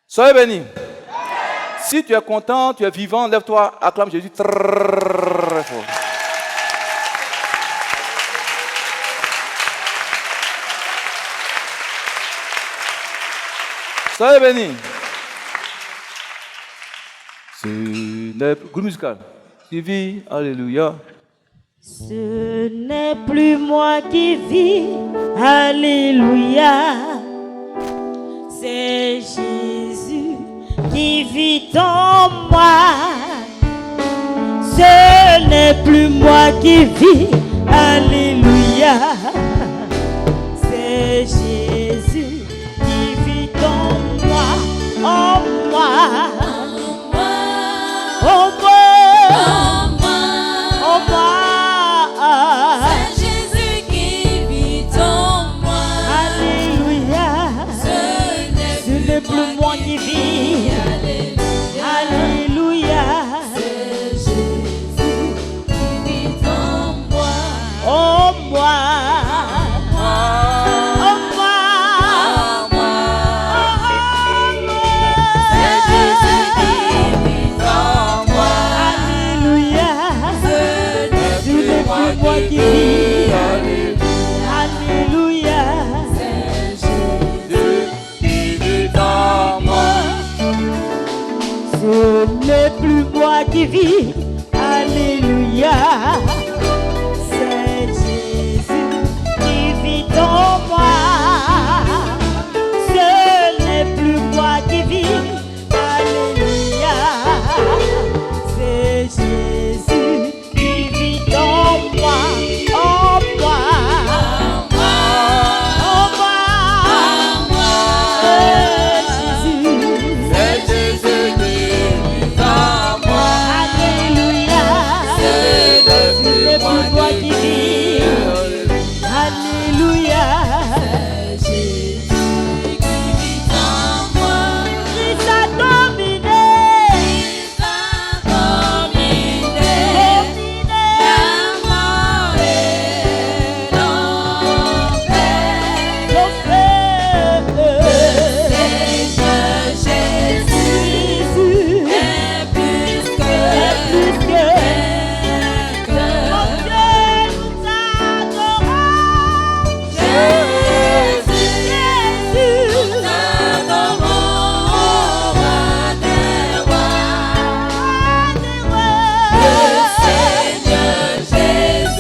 Soyez bénis. Si tu es content, tu es vivant, lève-toi, acclame Jésus très fort. Soyez bénis. Ce n'est plus groupe musical. Tu vis, alléluia. Ce n'est plus moi qui vis, alléluia. C'est Jésus qui vit en moi. Ce n'est plus moi qui vis, alléluia. C'est Jésus qui vit en moi, en moi, en moi, en moi. C'est Jésus qui vit en moi. Alléluia. Ce n'est plus moi qui vis. Alléluia. C'est Jésus qui vit en moi. Oh moi. Oh moi. C'est Jésus qui vit en moi. Alléluia. Ce n'est plus moi qui vis. Alléluia. C'est Jésus qui vit en moi. Ce n'est plus moi qui vis. Alléluia. C'est Jésus qui vit en moi. Ce n'est plus moi qui vis. Alléluia. C'est Jésus qui vit en moi. En moi. En moi. C'est Jésus. C'est Jésus qui vit en moi. Alléluia. Ce n'est plus moi qui vis. Alléluia. C'est Jésus qui vit en moi. Christ a dominé. Il a dominé la mort et l'enfer. Seigneur Jésus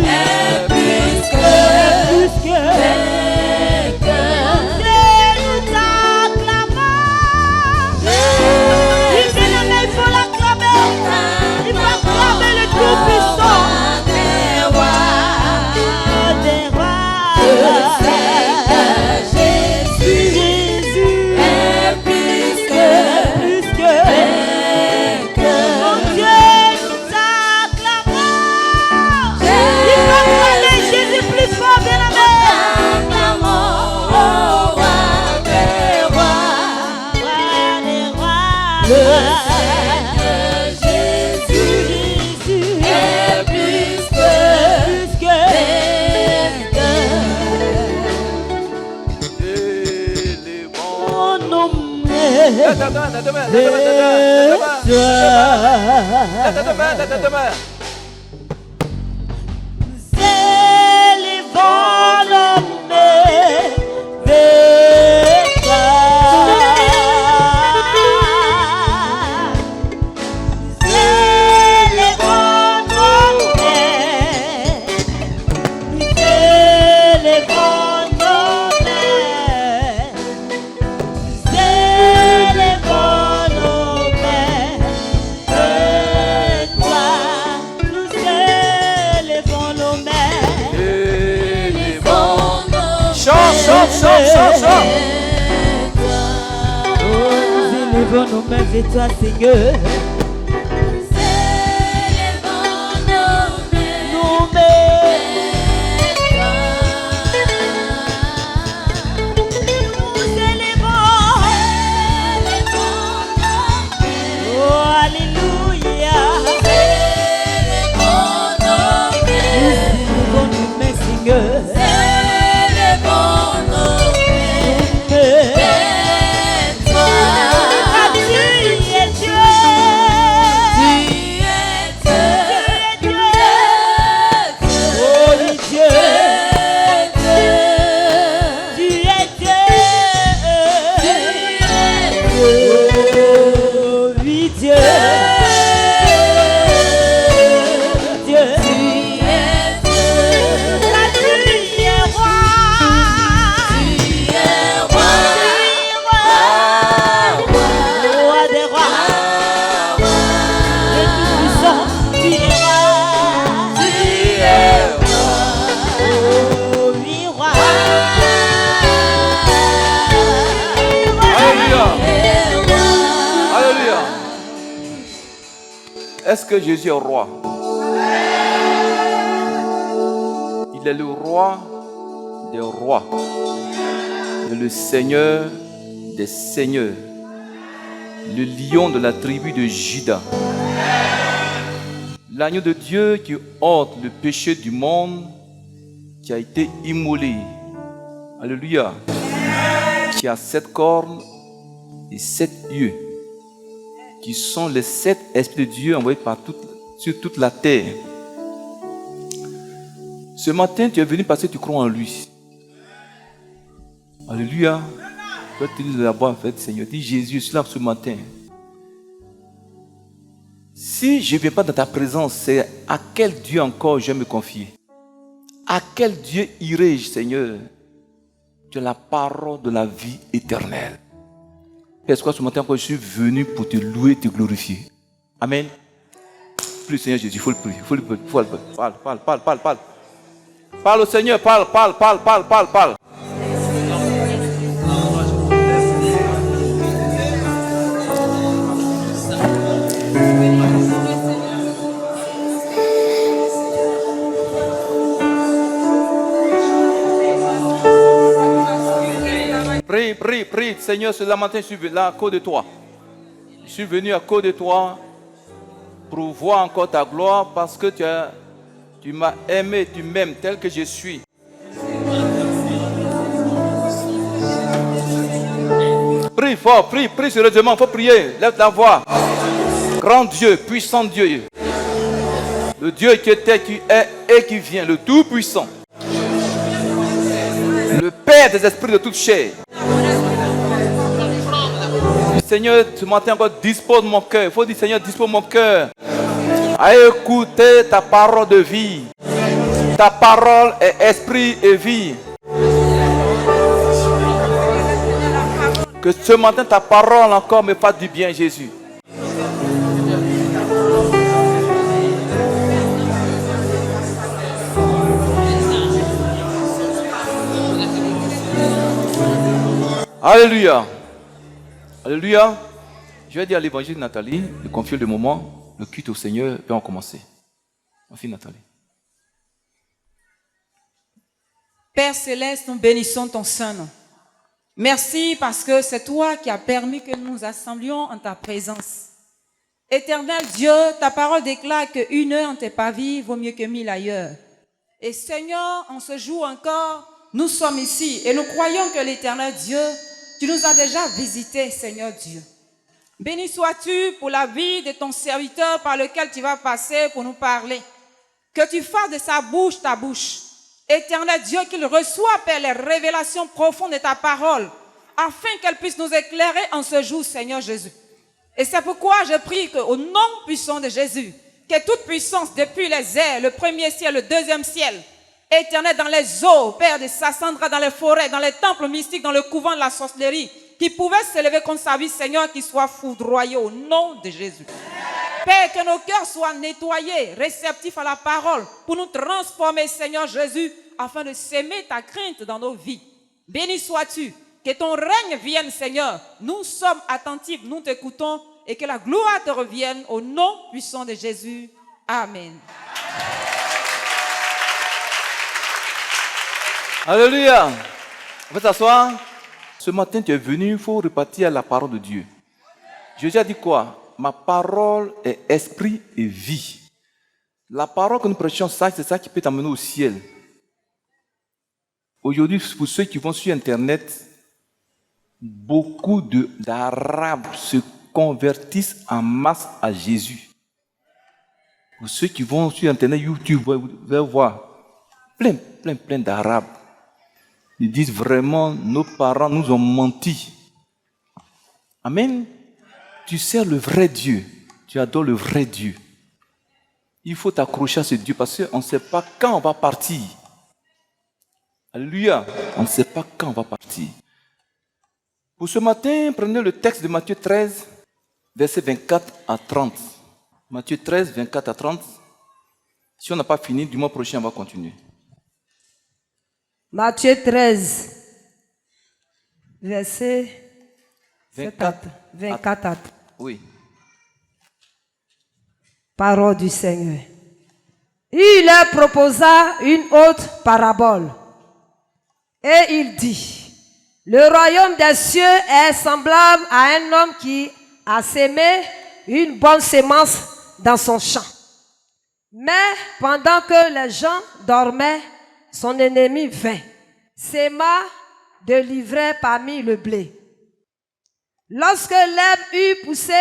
est plus que C'est chante. Nous élevons nos mains vers toi, Seigneur. Est-ce que Jésus est roi? Il est le roi des rois et le Seigneur des seigneurs, le lion de la tribu de Juda, l'agneau de Dieu qui ôte le péché du monde, qui a été immolé. Alléluia. Qui a 7 cornes et 7 yeux, qui sont les 7 esprits de Dieu envoyés sur toute la terre. Ce matin, tu es venu parce que tu crois en lui. Alléluia. Toi, tu dis là-bas, en fait, Seigneur, dis Jésus, je suis là ce matin. Si je ne viens pas dans ta présence, c'est à quel Dieu encore je vais me confier? À quel Dieu irai-je, Seigneur? Tu as la parole de la vie éternelle. Est-ce que ce matin encore je suis venu pour te louer et te glorifier? Amen. Plus Seigneur Jésus, il faut le prier. Parle. Parle au Seigneur, parle. Prie. Seigneur, ce matin, je suis venu là à cause de toi. Je suis venu à cause de toi pour voir encore ta gloire parce que tu m'as aimé, tu m'aimes tel que je suis. Prie fort, prie sérieusement, il faut prier. Lève la voix. Grand Dieu, puissant Dieu. Le Dieu qui était, qui est et qui vient, le Tout-Puissant. Le Père des esprits de toute chair. Seigneur, ce matin encore, dispose mon cœur. Il faut dire, Seigneur, dispose mon cœur à écouter ta parole de vie. Ta parole est esprit et vie. Que ce matin, ta parole encore me fasse du bien, Jésus. Alléluia. Alléluia. Je vais dire à l'évangile Nathalie de confier le moment, le culte au Seigneur, puis on va commencer. Ma fille Nathalie. Père Céleste, nous bénissons ton Saint-Nom. Merci parce que c'est toi qui as permis que nous nous assemblions en ta présence. Éternel Dieu, ta parole déclare qu'une heure en tes pavis vaut mieux que 1000 ailleurs. Et Seigneur, en ce jour encore, nous sommes ici et nous croyons que l'Éternel Dieu, tu nous as déjà visités, Seigneur Dieu. Béni sois-tu pour la vie de ton serviteur par lequel tu vas passer pour nous parler. Que tu fasses de sa bouche ta bouche. Éternel Dieu, qu'il reçoive, Père, les révélations profondes de ta parole, afin qu'elle puisse nous éclairer en ce jour, Seigneur Jésus. Et c'est pourquoi je prie qu'au nom puissant de Jésus, que toute puissance depuis les airs, le premier ciel, le deuxième ciel, Éternel, dans les eaux, Père de Sassandra, dans les forêts, dans les temples mystiques, dans le couvent de la sorcellerie, qui pouvait s'élever contre sa vie, Seigneur, qui soit foudroyé au nom de Jésus. Père, que nos cœurs soient nettoyés, réceptifs à la parole, pour nous transformer, Seigneur Jésus, afin de s'aimer ta crainte dans nos vies. Béni sois-tu. Que ton règne vienne, Seigneur. Nous sommes attentifs, nous t'écoutons et que la gloire te revienne au nom puissant de Jésus. Amen. Alléluia. On va s'asseoir. Ce matin, tu es venu, il faut repartir à la parole de Dieu. Jésus a dit quoi? Ma parole est esprit et vie. La parole que nous prêchons, c'est ça qui peut t'amener au ciel. Aujourd'hui, pour ceux qui vont sur Internet, beaucoup d'Arabes se convertissent en masse à Jésus. Pour ceux qui vont sur Internet, YouTube, vous allez voir plein d'Arabes. Ils disent vraiment, nos parents nous ont menti. Amen. Tu sers le vrai Dieu. Tu adores le vrai Dieu. Il faut t'accrocher à ce Dieu parce qu'on ne sait pas quand on va partir. Alléluia. On ne sait pas quand on va partir. Pour ce matin, prenez le texte de Matthieu 13, versets 24 à 30. Matthieu 13, 24 à 30. Si on n'a pas fini, du mois prochain, on va continuer. Matthieu 13, verset 24 à 30. Oui. Parole du Seigneur. Il leur proposa une autre parabole. Et il dit, le royaume des cieux est semblable à un homme qui a sémé une bonne sémence dans son champ. Mais pendant que les gens dormaient, son ennemi vint, séma de l'ivraie parmi le blé. Lorsque l'herbe eut poussé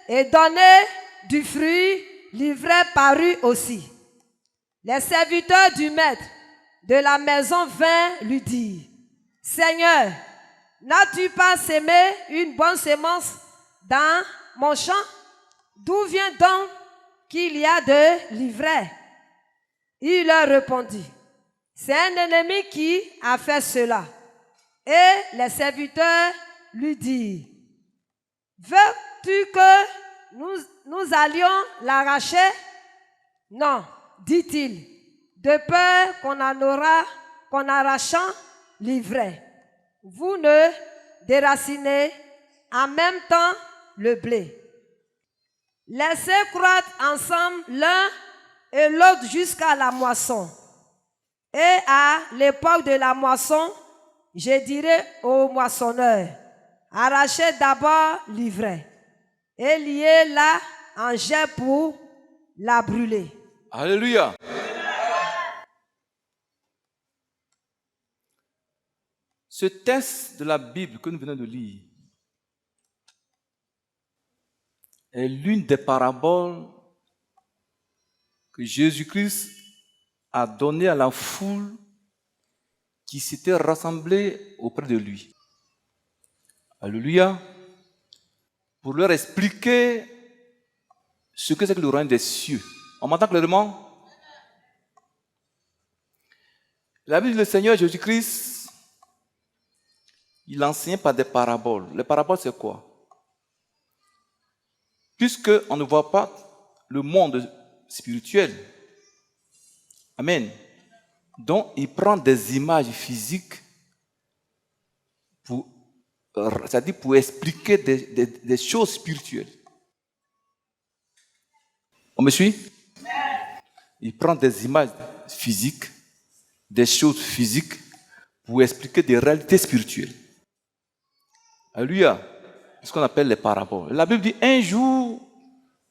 et donné du fruit, l'ivraie parut aussi. Les serviteurs du maître de la maison vinrent lui dire, Seigneur, n'as-tu pas sémé une bonne sémence dans mon champ? D'où vient donc qu'il y a de l'ivraie? Il leur répondit, c'est un ennemi qui a fait cela. Et les serviteurs lui dirent, veux-tu que nous allions l'arracher? Non, dit-il, de peur qu'en arrachant l'ivraie, vous ne déracinez en même temps le blé. Laissez croître ensemble l'un et l'autre jusqu'à la moisson. Et à l'époque de la moisson, je dirai aux moissonneurs, arrachez d'abord l'ivraie et liez-la en jet pour la brûler. Alléluia. Ce texte de la Bible que nous venons de lire est l'une des paraboles que Jésus-Christ a donné à la foule qui s'était rassemblée auprès de lui. Alléluia. Pour leur expliquer ce que c'est que le royaume des cieux. On m'entend clairement? La Bible du Seigneur Jésus-Christ, il enseignait par des paraboles. Les paraboles, c'est quoi? Puisqu'on ne voit pas le monde spirituel. Amen. Donc, il prend des images physiques c'est-à-dire pour expliquer des choses spirituelles. On me suit? Il prend des images physiques, des choses physiques, pour expliquer des réalités spirituelles. Alléluia. C'est ce qu'on appelle les paraboles. La Bible dit un jour,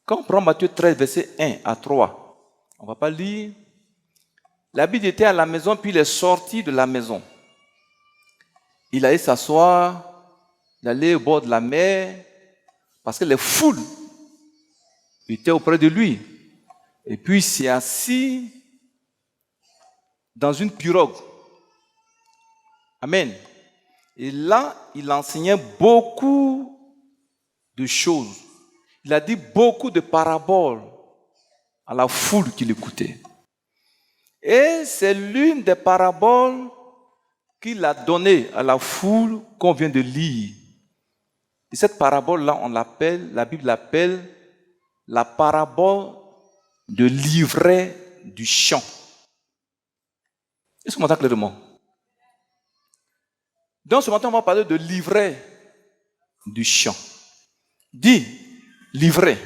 quand on prend Matthieu 13, verset 1 à 3, on ne va pas lire. La Bible était à la maison, puis il est sorti de la maison. Il allait s'asseoir, il allait au bord de la mer, parce que les foules étaient auprès de lui. Et puis il s'est assis dans une pirogue. Amen. Et là, il enseignait beaucoup de choses. Il a dit beaucoup de paraboles à la foule qui l'écoutait. Et c'est l'une des paraboles qu'il a données à la foule qu'on vient de lire. Et cette parabole-là, la Bible l'appelle la parabole de l'ivraie du champ. Est-ce qu'on m'entend clairement? Donc ce matin, on va parler de l'ivraie du champ. Dis, l'ivraie.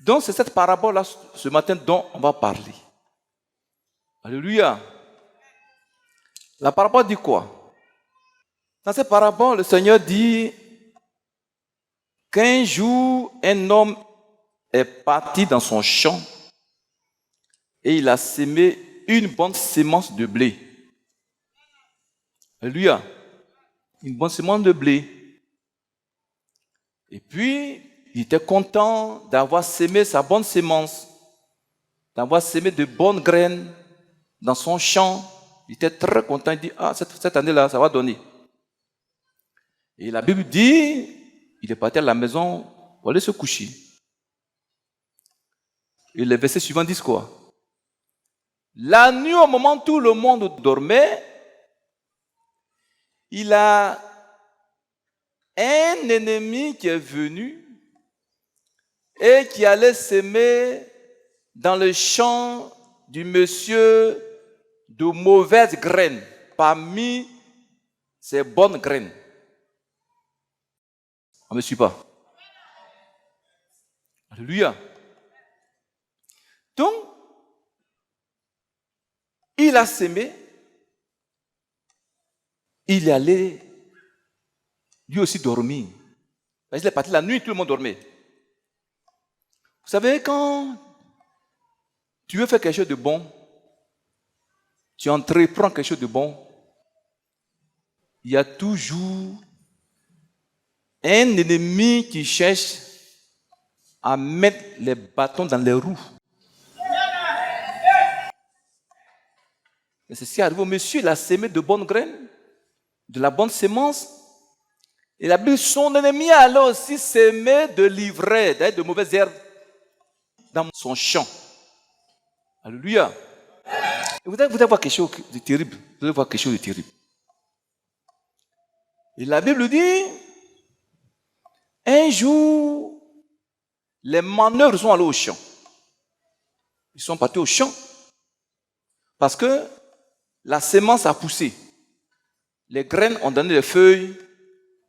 Donc c'est cette parabole-là ce matin dont on va parler. Alléluia. La parabole dit quoi? Dans cette parabole, le Seigneur dit qu'un jour, un homme est parti dans son champ et il a sémé une bonne sémence de blé. Alléluia. Une bonne sémence de blé. Et puis, il était content d'avoir sémé sa bonne sémence, d'avoir sémé de bonnes graines dans son champ. Il était très content. Il dit, cette année-là, ça va donner. Et la Bible dit, il est parti à la maison pour aller se coucher. Et les versets suivants disent quoi? La nuit, au moment où tout le monde dormait, il a un ennemi qui est venu et qui allait s'aimer dans le champ du monsieur de mauvaises graines parmi ces bonnes graines. On ne me suit pas? Alléluia. Donc, il a sémé, il est allé lui aussi dormir. Il est parti la nuit, tout le monde dormait. Vous savez, quand tu veux faire quelque chose de bon, tu entreprends quelque chose de bon, il y a toujours un ennemi qui cherche à mettre les bâtons dans les roues. Et c'est ce qui arrive au monsieur, il a sémé de bonnes graines, de la bonne sémence. Et la Bible, son ennemi a alors aussi sémé de l'ivraie, de mauvaises herbes dans son champ. Alléluia. Et vous allez voir quelque chose de terrible. Vous allez voir quelque chose de terrible. Et la Bible dit, un jour, les manœuvres sont allés au champ. Ils sont partis au champ parce que la sémence a poussé. Les graines ont donné des feuilles,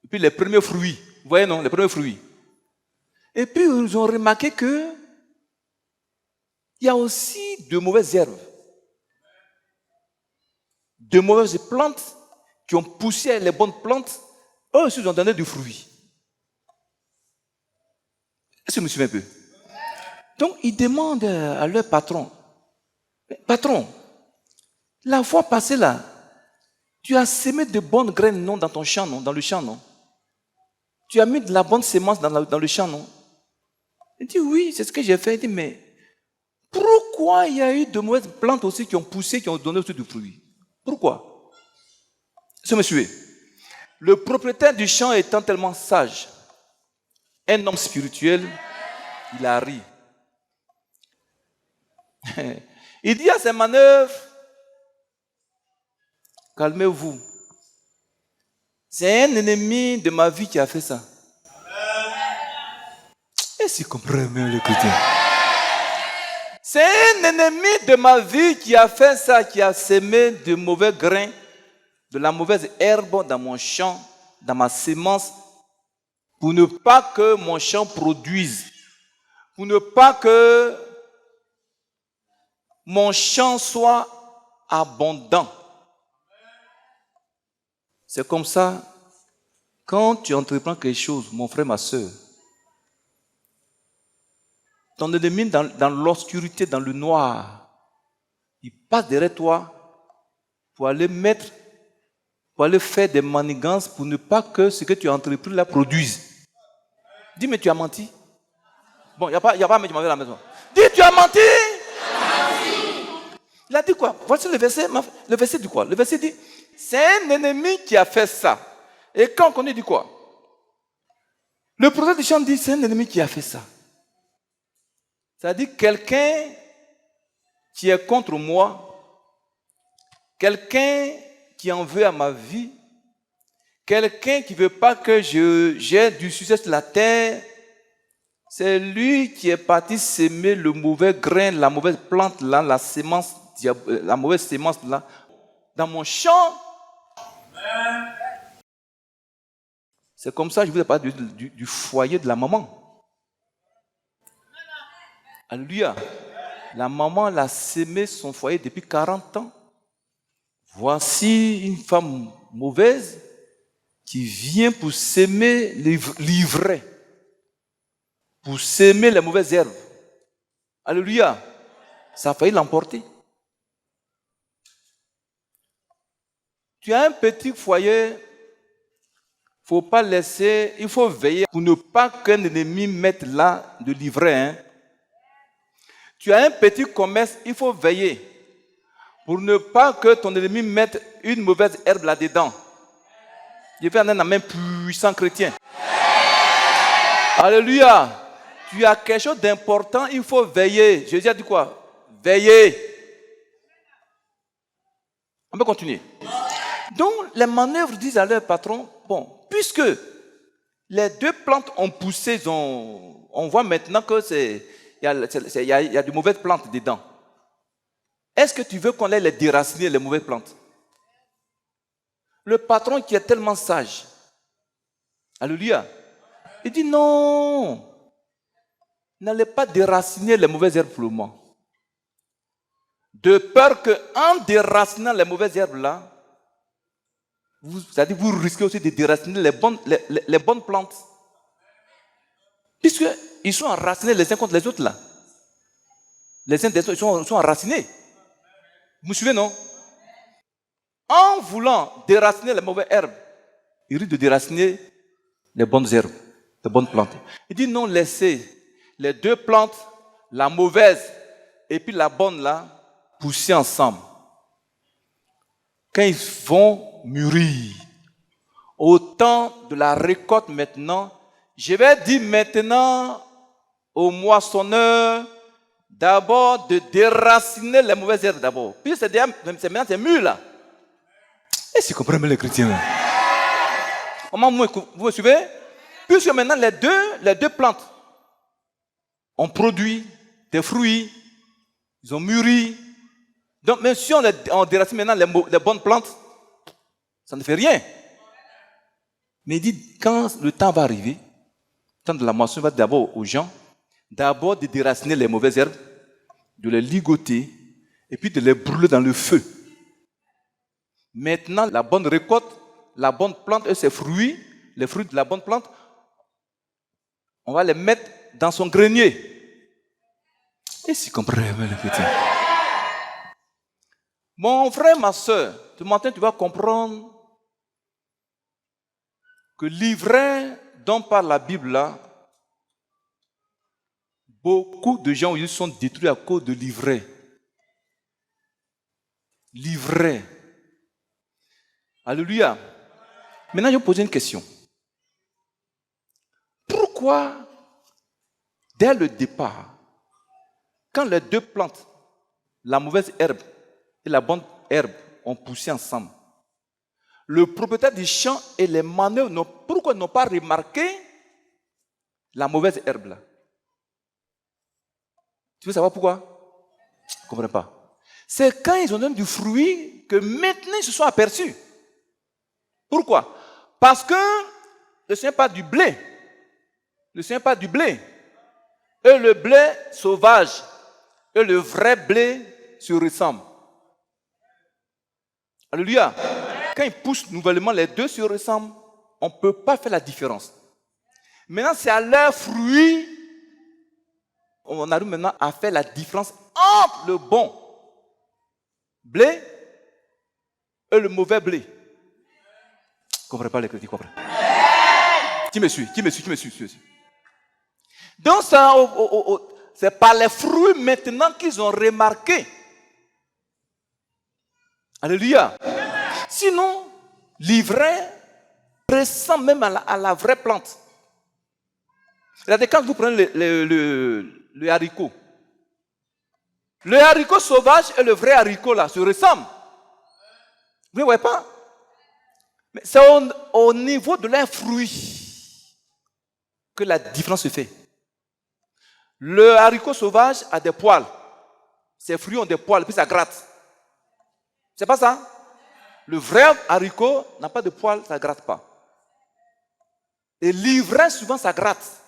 et puis les premiers fruits. Vous voyez, non? Les premiers fruits. Et puis, ils ont remarqué que il y a aussi de mauvaises herbes, de mauvaises plantes qui ont poussé les bonnes plantes. Eux aussi, ils ont donné du fruit. Est-ce que vous me suivez un peu? Donc, ils demandent à leur patron, patron, la fois passée là, tu as sémé de bonnes graines, non, dans ton champ, non, dans le champ, non? Tu as mis de la bonne sémence dans le champ, non? Il dit, oui, c'est ce que j'ai fait. Il dit, mais pourquoi il y a eu de mauvaises plantes aussi qui ont poussé, qui ont donné aussi du fruit? Pourquoi? Est-ce que vous me suivez? Le propriétaire du champ étant tellement sage, un homme spirituel, il a ri. Il dit à ses manœuvres, calmez-vous. C'est un ennemi de ma vie qui a fait ça. Est-ce que vous comprenez mieux le côté? C'est un ennemi de ma vie qui a fait ça, qui a sémé de mauvais grains, de la mauvaise herbe dans mon champ, dans ma sémence, pour ne pas que mon champ produise, pour ne pas que mon champ soit abondant. C'est comme ça, quand tu entreprends quelque chose, mon frère, ma soeur, ton ennemi dans l'obscurité, dans le noir, il passe derrière toi pour aller faire des manigances pour ne pas que ce que tu as entrepris là produise. Dis, mais tu as menti. Bon, il n'y a pas un mec qui m'avait à la maison. Dis, tu as menti. Il a dit quoi? Voici le verset. Le verset dit quoi? Le verset dit, c'est un ennemi qui a fait ça. Et quand on connaît, dit quoi? Le prophète du chant dit, c'est un ennemi qui a fait ça. C'est-à-dire quelqu'un qui est contre moi, quelqu'un qui en veut à ma vie, quelqu'un qui ne veut pas que j'ai du succès sur la terre, c'est lui qui est parti s'aimer le mauvais grain, la mauvaise plante là, la mauvaise sémence là, dans mon champ. C'est comme ça que je vous ai parlé du foyer de la maman. Alléluia. La maman elle a sémé son foyer depuis 40 ans. Voici une femme mauvaise qui vient pour s'aimer l'ivraie, pour s'aimer les mauvaises herbes. Alléluia. Ça a failli l'emporter. Tu as un petit foyer, il ne faut pas laisser, il faut veiller pour ne pas qu'un ennemi mette là de l'ivraie. Hein. Tu as un petit commerce, il faut veiller pour ne pas que ton ennemi mette une mauvaise herbe là-dedans. Je vais en un même puissant chrétien. Alléluia. Tu as quelque chose d'important, il faut veiller. Jésus a dit quoi? Veiller. On peut continuer. Donc, les manœuvres disent à leur patron, bon, puisque les deux plantes ont poussé, on voit maintenant que il y a de mauvaises plantes dedans. Est-ce que tu veux qu'on aille les déraciner, les mauvaises plantes? Le patron qui est tellement sage, alléluia, il dit non, n'allez pas déraciner les mauvaises herbes pour le moment. De peur qu'en déracinant les mauvaises herbes là, c'est-à-dire vous risquez aussi de déraciner les bonnes plantes. Puisqu'ils sont enracinés les uns contre les autres là. Les uns des autres, ils sont enracinés. Vous me suivez, non? En voulant déraciner les mauvaises herbes, il risque de déraciner les bonnes herbes, les bonnes plantes. Il dit non, laissez les deux plantes, la mauvaise et puis la bonne là, pousser ensemble. Quand ils vont mûrir, au temps de la récolte maintenant, je vais dire maintenant au moissonneur d'abord de déraciner les mauvaises herbes d'abord. Puis maintenant c'est mûr là. Et si vous comprenez les chrétiens là. Vous me suivez? Puisque maintenant les deux plantes ont produit des fruits, ils ont mûri. Donc même si on déracine maintenant les bonnes plantes, ça ne fait rien. Mais il dit, quand le temps va arriver, le temps de la moisson va d'abord aux gens, d'abord de déraciner les mauvaises herbes, de les ligoter, et puis de les brûler dans le feu. Maintenant, la bonne récolte, la bonne plante et ses fruits, les fruits de la bonne plante, on va les mettre dans son grenier. Et si vous comprenez le petit. Mon frère, ma soeur, ce matin, tu vas comprendre que l'ivraie dont parle la Bible là, beaucoup de gens ils sont détruits à cause de l'ivraie. L'ivraie. Alléluia. Maintenant, je vais vous poser une question. Pourquoi, dès le départ, quand les deux plantes, la mauvaise herbe et la bonne herbe, ont poussé ensemble, le propriétaire du champ et les manœuvres, pourquoi ils n'ont pas remarqué la mauvaise herbe là? Tu veux savoir pourquoi? Je ne comprends pas. C'est quand ils ont donné du fruit que maintenant ils se sont aperçus. Pourquoi? Parce que le Seigneur parle du blé. Le Seigneur parle du blé. Et le blé sauvage et le vrai blé se ressemblent. Alléluia. Quand ils poussent nouvellement, les deux se ressemblent. On ne peut pas faire la différence. Maintenant, c'est à leurs fruits. On arrive maintenant à faire la différence entre le bon blé et le mauvais blé. Vous ne comprenez pas les chrétiens, comprenez? Qui me suit? Donc, c'est par les fruits maintenant qu'ils ont remarqué. Alléluia. Sinon, l'ivraie ressemble même à la vraie plante. Regardez, quand vous prenez le haricot, le haricot sauvage et le vrai haricot là se ressemblent. Vous ne voyez pas? Mais c'est au niveau de leurs fruits que la différence se fait. Le haricot sauvage a des poils. Ses fruits ont des poils, puis ça gratte. C'est pas ça? Le vrai haricot n'a pas de poils, ça ne gratte pas. Et l'ivraie, souvent, ça gratte.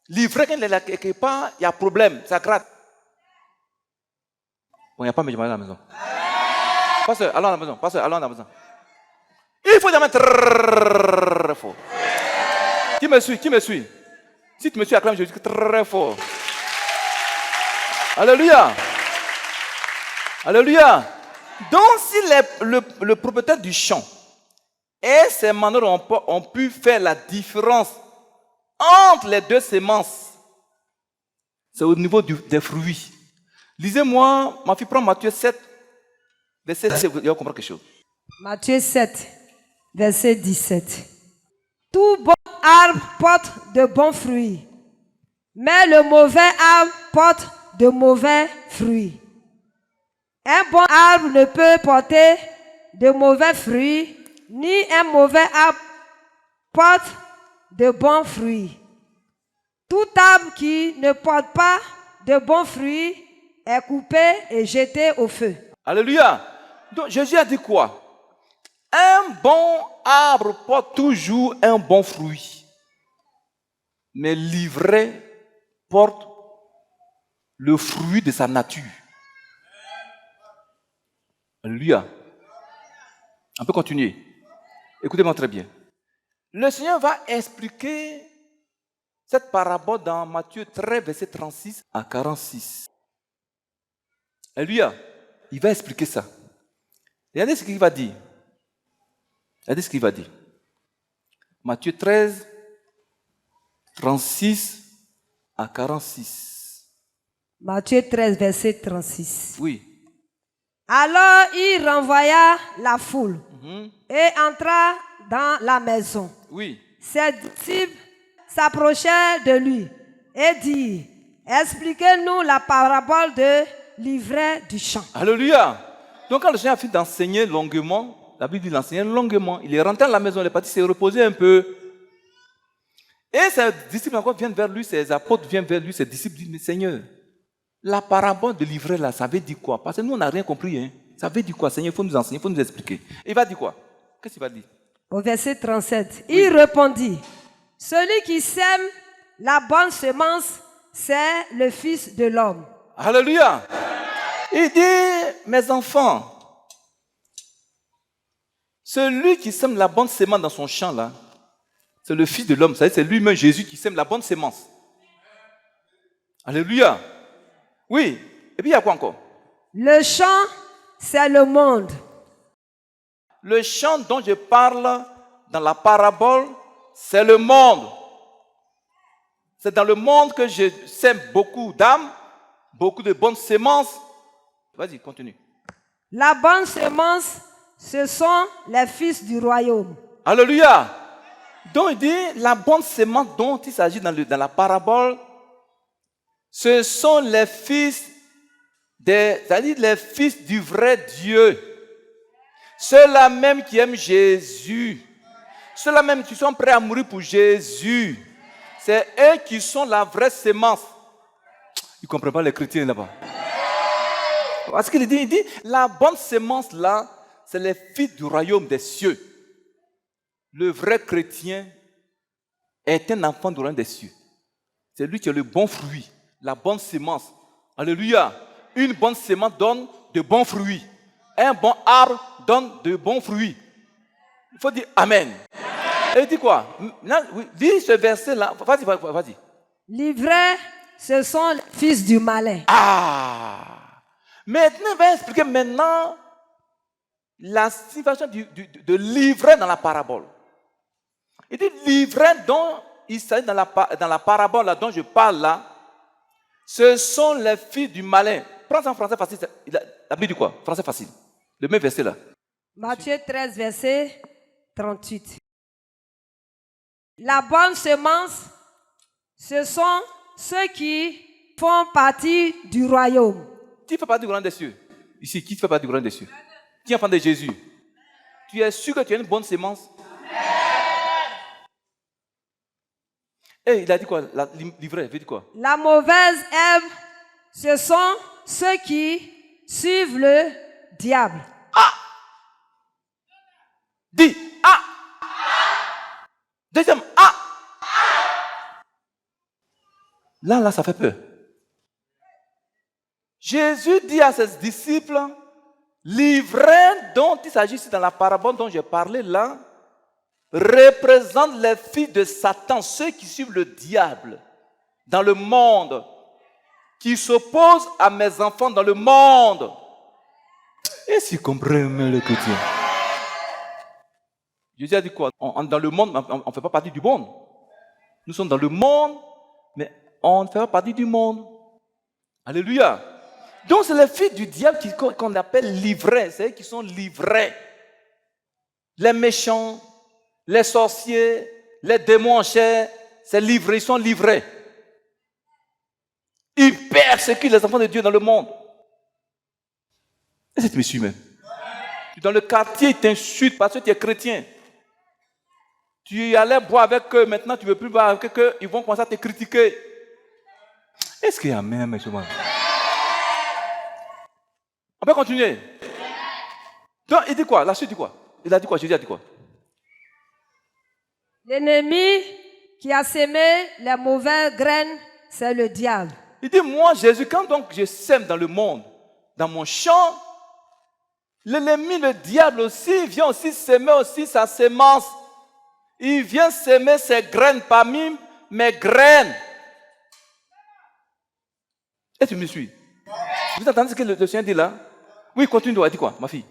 L'ivraie, quand il est là quelque part, il y a problème, ça gratte. Bon, il n'y a pas de médicament à la maison. Pasteur, allons à la maison. Pasteur, allons à la maison. Il faut dire très fort. Qui me suit? Qui me suit? Si tu me suis, acclame Jésus très fort. Alléluia. Alléluia. Donc, si le propriétaire du champ et ses manœuvres ont pu faire la différence entre les deux semences, c'est au niveau des fruits. Lisez-moi, ma fille, prends Matthieu 7, verset 17, vous allez comprendre quelque chose. Matthieu 7, verset 17. Tout bon arbre porte de bons fruits, mais le mauvais arbre porte de mauvais fruits. Un bon arbre ne peut porter de mauvais fruits, ni un mauvais arbre porte de bons fruits. Tout arbre qui ne porte pas de bons fruits est coupé et jeté au feu. Alléluia. Donc Jésus a dit quoi? Un bon arbre porte toujours un bon fruit. Mais l'ivraie porte le fruit de sa nature. Alléluia. On peut continuer. Écoutez-moi très bien. Le Seigneur va expliquer cette parabole dans Matthieu 13, verset 36 à 46. Alléluia. Il va expliquer ça. Regardez ce qu'il va dire. Regardez ce qu'il va dire. Matthieu 13, 36 à 46. Matthieu 13, verset 36. Oui. Alors il renvoya la foule et entra dans la maison. Oui. Ses disciples s'approchèrent de lui et dirent, expliquez-nous la parabole de l'ivraie du champ. Alléluia. Donc quand le Seigneur a fini d'enseigner longuement, la Bible dit l'enseigner longuement, il est rentré à la maison, il est parti se reposer un peu. Et ses disciples encore viennent vers lui, ses apôtres viennent vers lui, ses disciples disent, mais Seigneur, la parabole de l'ivraie là, ça veut dire quoi? Parce que nous on n'a rien compris. Hein. Ça veut dire quoi, Seigneur? Il faut nous enseigner, il faut nous expliquer. Il va dire quoi? Qu'est-ce qu'il va dire? Au verset 37, il répondit, celui qui sème la bonne semence, c'est le Fils de l'homme. Alléluia. Il dit, mes enfants, celui qui sème la bonne semence dans son champ là, c'est le Fils de l'homme. C'est lui-même Jésus qui sème la bonne semence. Alléluia. Oui. Et puis il y a quoi encore? Le champ, c'est le monde. Le champ dont je parle dans la parabole, c'est le monde. C'est dans le monde que je sème beaucoup d'âmes, beaucoup de bonnes semences. Vas-y, continue. La bonne semence, ce sont les fils du royaume. Alléluia. Donc il dit, la bonne semence dont il s'agit dans la parabole, ce sont les fils c'est-à-dire les fils du vrai Dieu. Ceux-là même qui aiment Jésus. Ceux-là même qui sont prêts à mourir pour Jésus. C'est eux qui sont la vraie semence. Ils ne comprennent pas les chrétiens là-bas. Parce qu'il dit, la bonne semence là, c'est les fils du royaume des cieux. Le vrai chrétien est un enfant du royaume des cieux. C'est lui qui a le bon fruit, la bonne semence. Alléluia. Une bonne semence donne de bons fruits. Un bon arbre donne de bons fruits. Il faut dire Amen. Et il dit quoi? Dis ce verset-là. Vas-y. L'ivraie, ce sont les fils du malin. Ah! Maintenant, il va expliquer la situation de l'ivraie dans la parabole. Il dit l'ivraie dont il s'agit dans la parabole là, dont je parle là, ce sont les fils du malin. Prends ça en français facile. La Bible dit quoi? Français facile. Le même verset là. Matthieu 13, verset 38. La bonne semence, ce sont ceux qui font partie du royaume. Qui fait partie du royaume des cieux? Ici, qui fait partie du royaume des cieux? Qui est enfant de Jésus? Tu es sûr que tu as une bonne semence? Et il a dit quoi? L'ivraie, veut dire quoi? La mauvaise herbe, ce sont ceux qui suivent le diable. Ah! Deuxième, ah! Là, ça fait peur. Jésus dit à ses disciples, l'ivraie dont il s'agit ici dans la parabole dont j'ai parlé là, représente les filles de Satan, ceux qui suivent le diable dans le monde, qui s'opposent à mes enfants dans le monde. Et si comprenez le chrétien. Jésus a dit quoi? Dans le monde, on ne fait pas partie du monde. Nous sommes dans le monde, mais on ne fait pas partie du monde. Alléluia. Donc c'est les filles du diable qu'on appelle livrés, c'est eux qui sont livrés. Les méchants, les sorciers, les démons en chair, c'est livré, ils sont livrés. Ils persécutent les enfants de Dieu dans le monde. Et c'est tu me suis même. Dans le quartier, ils t'insultent parce que tu es chrétien. Tu allais boire avec eux, maintenant tu ne veux plus boire avec eux, ils vont commencer à te critiquer. Est-ce qu'il y a même, monsieur? On peut continuer. Donc, il dit quoi? La suite dit quoi? Il a dit quoi? Jésus a dit quoi? L'ennemi qui a semé les mauvaises graines, c'est le diable. Il dit, moi, Jésus, quand donc je sème dans le monde, dans mon champ, l'ennemi, le diable aussi, vient aussi semer aussi sa semence. Il vient semer ses graines parmi mes graines. Et tu me suis? Vous entendez ce que le Seigneur dit là? Oui, continue, il dit quoi, ma fille?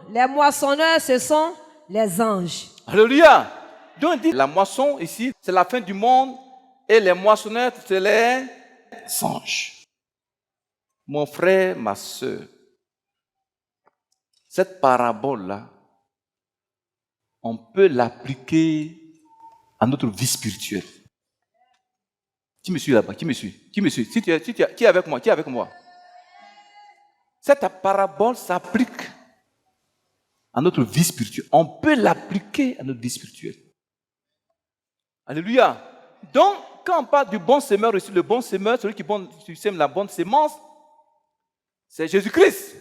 Les moissonneurs, ce sont les anges. Alléluia. Donc il dit, la moisson ici, c'est la fin du monde, et les moissonneurs, c'est les anges. Mon frère, ma soeur, cette parabole-là, on peut l'appliquer à notre vie spirituelle. Qui me suit là-bas? Qui me suit? Qui me suit? Qui est avec moi? Qui est avec moi? Cette parabole s'applique à notre vie spirituelle. On peut l'appliquer à notre vie spirituelle. Alléluia. Donc, quand on parle du bon semeur ici, le bon semeur, celui qui sème la bonne sémence, c'est Jésus-Christ,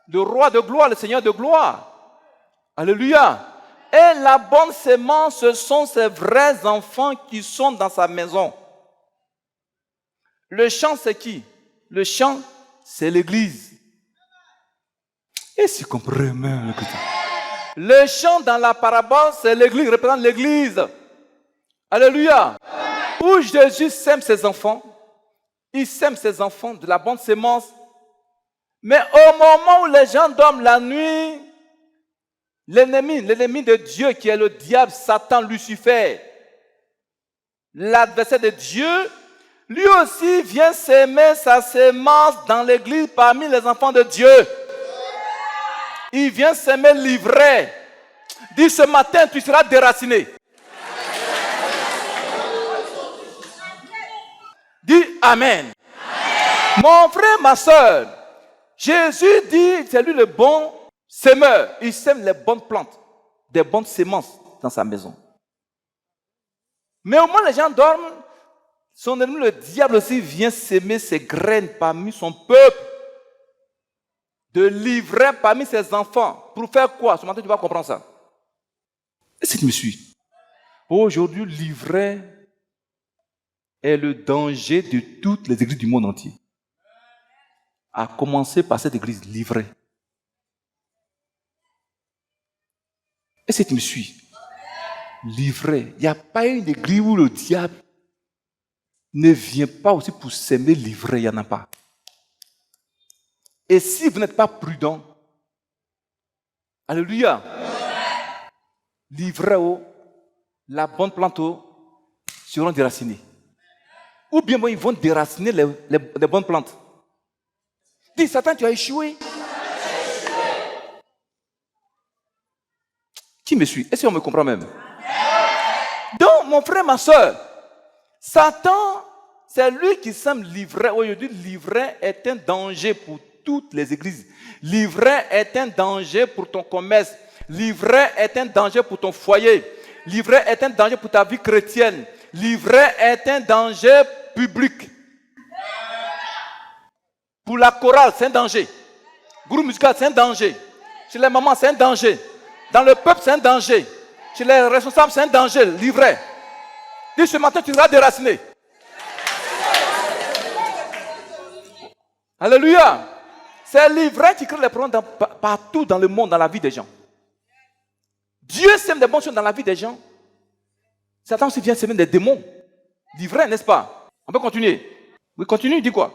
le roi de gloire, le Seigneur de gloire. Alléluia. Et la bonne sémence, ce sont ces vrais enfants qui sont dans sa maison. Le champ, c'est qui? Le champ, c'est l'église. Et si vous comprenez même le champ dans la parabole, c'est l'église, représente l'église. Alléluia. Où Jésus sème ses enfants, il sème ses enfants de la bonne sémence. Mais au moment où les gens dorment la nuit, l'ennemi de Dieu qui est le diable, Satan, Lucifer, l'adversaire de Dieu, lui aussi vient s'aimer sa sémence dans l'église parmi les enfants de Dieu. Il vient s'aimer l'ivraie. Dis ce matin, tu seras déraciné. Dis Amen. Mon frère, ma soeur, Jésus dit, c'est lui le bon semeur. Il sème les bonnes plantes, des bonnes semences dans sa maison. Mais au moment où les gens dorment, son ennemi, le diable aussi, vient s'aimer ses graines parmi son peuple, de l'ivraie parmi ses enfants. Pour faire quoi? Ce matin, tu vas comprendre ça. Est-ce que tu me suis? Aujourd'hui, l'ivraie est le danger de toutes les églises du monde entier. À commencer par cette église livrée. Est-ce que tu me suis? Livrée. Il n'y a pas une église où le diable ne vient pas aussi pour s'aimer livré, il n'y en a pas. Et si vous n'êtes pas prudent, alléluia, livré, la bonne plante seront déracinées. Ou bien ils vont déraciner les bonnes plantes. Dis, Satan, tu as échoué. Qui me suit? Est-ce qu'on me comprend même? Donc, mon frère, ma soeur, Satan, c'est lui qui sème l'ivraie. Aujourd'hui, l'ivraie est un danger pour toutes les églises. L'ivraie est un danger pour ton commerce. L'ivraie est un danger pour ton foyer. L'ivraie est un danger pour ta vie chrétienne. L'ivraie est un danger public. Pour la chorale, c'est un danger. Groupe musical, c'est un danger. Chez les mamans, c'est un danger. Dans le peuple, c'est un danger. chez les responsables, c'est un danger, l'ivraie. Dis ce matin, tu seras déraciné. Alléluia. C'est l'ivraie qui crée les problèmes partout dans le monde, dans la vie des gens. Dieu sème des bonnes choses dans la vie des gens. Satan aussi vient semer des démons. L'ivraie, n'est-ce pas? On peut continuer. Oui, continue, dis quoi?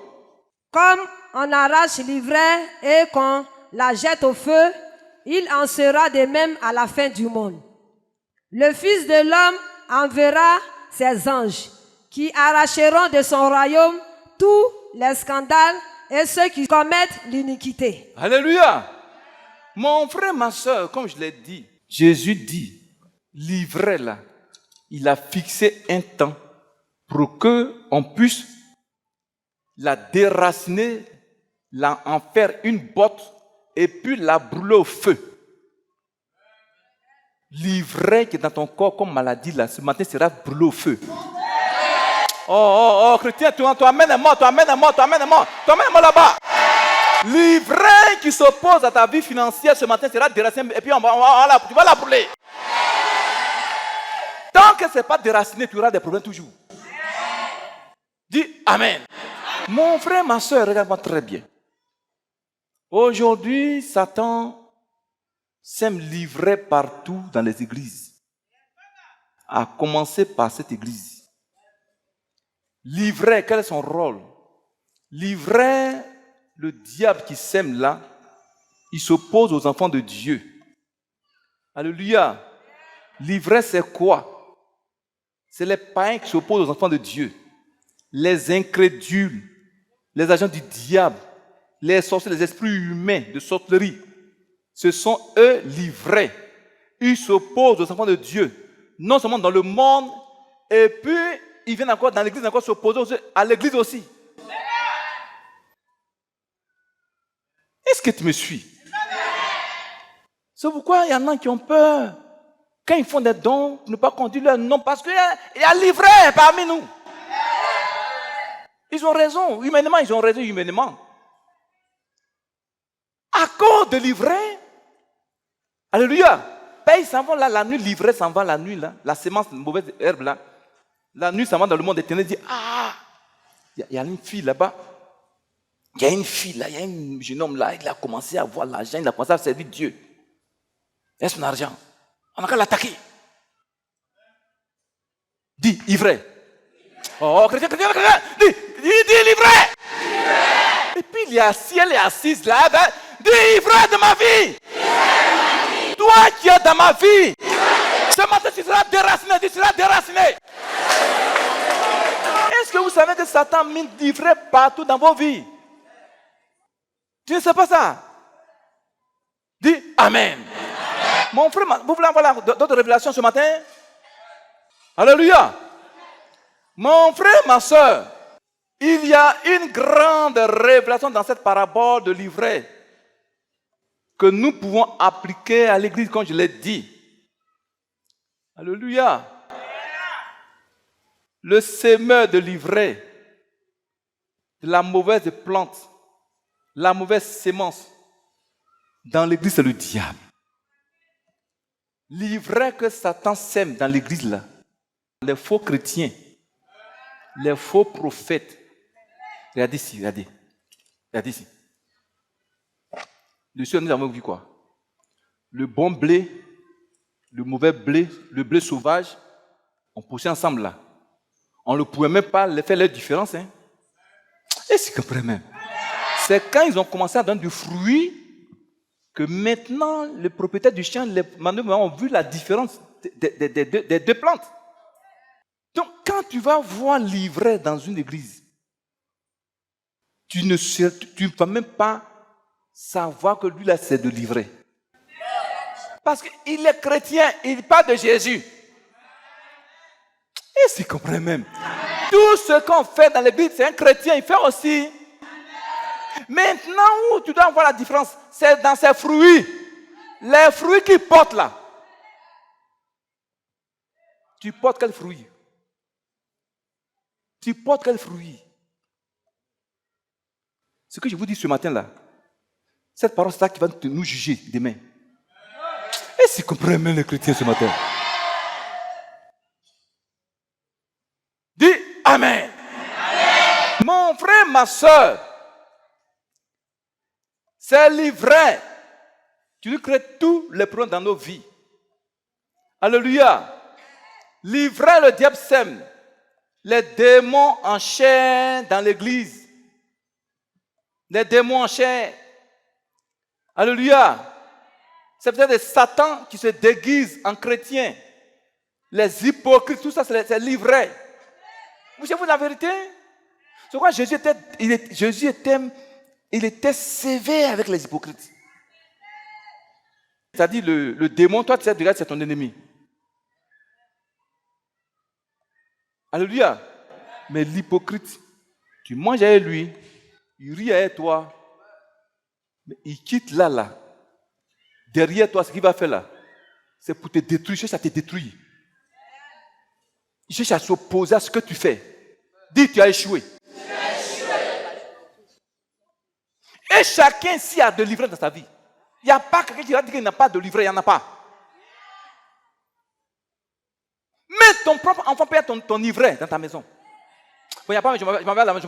Comme on arrache l'ivraie et qu'on la jette au feu, il en sera de même à la fin du monde. Le Fils de l'homme enverra ses anges qui arracheront de son royaume tous les scandales et ceux qui commettent l'iniquité. Alléluia. Mon frère, ma soeur, comme je l'ai dit, Jésus dit, l'ivraie là, il a fixé un temps pour qu'on puisse la déraciner, en faire une botte et puis la brûler au feu. L'ivraie qui est dans ton corps comme maladie là, ce matin sera brûlé au feu. Oh, chrétien, tu amènes-moi là-bas. L'ivraie qui s'oppose à ta vie financière ce matin sera déracinée et puis tu vas la brûler. Tant que ce n'est pas déraciné, tu auras des problèmes toujours. Dis Amen. Mon frère, ma soeur, regarde-moi très bien. Aujourd'hui, Satan sème l'ivraie partout dans les églises. À commencer par cette église. L'ivraie, quel est son rôle? L'ivraie, le diable qui sème là, il s'oppose aux enfants de Dieu. Alléluia. L'ivraie, c'est quoi? C'est les païens qui s'opposent aux enfants de Dieu. Les incrédules, les agents du diable, les sorciers, les esprits humains de sorcellerie. Ce sont eux l'ivraie. Ils s'opposent aux enfants de Dieu. Non seulement dans le monde, et puis ils viennent encore dans l'église, encore s'opposer à l'église aussi. Est-ce que tu me suis? C'est pourquoi il y en a qui ont peur. Quand ils font des dons, ne pas conduire leur nom, parce qu'il y a l'ivraie parmi nous. Ils ont raison, humainement, ils ont raison humainement. À cause de l'ivraie, alléluia, ben, ils s'en vont là, la nuit, l'ivraie s'en va la nuit, là, la semence de mauvaise herbe, là. La nuit, ça va dans le monde éternel, dit, il y a une fille là-bas, il y a une fille là, il y a un jeune homme là, il a commencé à avoir l'argent, il a commencé à servir Dieu. Il a son argent, on a qu'à l'attaquer. Dis, ivraie. Oh, chrétien, dis, l'ivraie. Et puis il est assis, elle est assise là, ben, dis, ivraie de ma vie. Toi qui es dans ma vie, ce matin tu seras déraciné, tu seras déraciné. Est-ce que vous savez que Satan met l'ivraie partout dans vos vies? Tu ne sais pas ça? Dis Amen. Mon frère, vous voulez avoir d'autres révélations ce matin? Alléluia. Mon frère, ma soeur, il y a une grande révélation dans cette parabole de l'ivraie que nous pouvons appliquer à l'église, comme je l'ai dit. Alléluia. Le semeur de l'ivraie, de la mauvaise plante, la mauvaise sémence, dans l'église, c'est le diable. L'ivraie que Satan sème dans l'église, là, les faux chrétiens, les faux prophètes. Regardez ici, regardez. Regardez ici. Dessus, nous avons vu quoi? Le bon blé, le mauvais blé, le blé sauvage, on poussait ensemble là. On ne pouvait même pas faire leur différence. Hein? Et c'est compris même. C'est quand ils ont commencé à donner du fruit que maintenant, les propriétaires du champ, les manœuvres ont vu la différence des deux plantes. Donc, quand tu vas voir l'ivraie dans une église, tu ne vas même pas savoir que lui là, c'est de l'ivraie. Parce qu'il est chrétien, il parle de Jésus. Et s'il comprend même. Tout ce qu'on fait dans l'église, c'est un chrétien, il fait aussi. Maintenant, où tu dois voir la différence, c'est dans ses fruits. Les fruits qu'il porte là. Tu portes quel fruit? Tu portes quel fruit? Ce que je vous dis ce matin là, cette parole, c'est ça qui va nous juger demain. Et s'il comprend même les chrétiens ce matin. Mon frère, ma soeur, c'est l'ivraie qui nous crée tous les problèmes dans nos vies. Alléluia. L'ivraie, le diable sème. Les démons en chair dans l'église. Les démons en chair. Alléluia. C'est peut-être des satans qui se déguisent en chrétiens. Les hypocrites, tout ça, c'est l'ivraie. Vous savez la vérité? C'est pourquoi Jésus était sévère avec les hypocrites. C'est-à-dire, le démon, toi, tu sais, regarde, c'est ton ennemi. Alléluia. Mais l'hypocrite, tu manges avec lui, il rit avec toi, mais il quitte là. Derrière toi, ce qu'il va faire là, c'est pour te détruire, il cherche à te détruire. Il cherche à s'opposer à ce que tu fais. Dis, tu as échoué. Et chacun ici a de l'ivraie dans sa vie. Il n'y a pas quelqu'un qui va dire qu'il n'a pas de livret, il n'y en a pas. Mais ton propre enfant peut être ton livret dans ta maison. Bon, il n'y a pas, je m'en vais à la maison.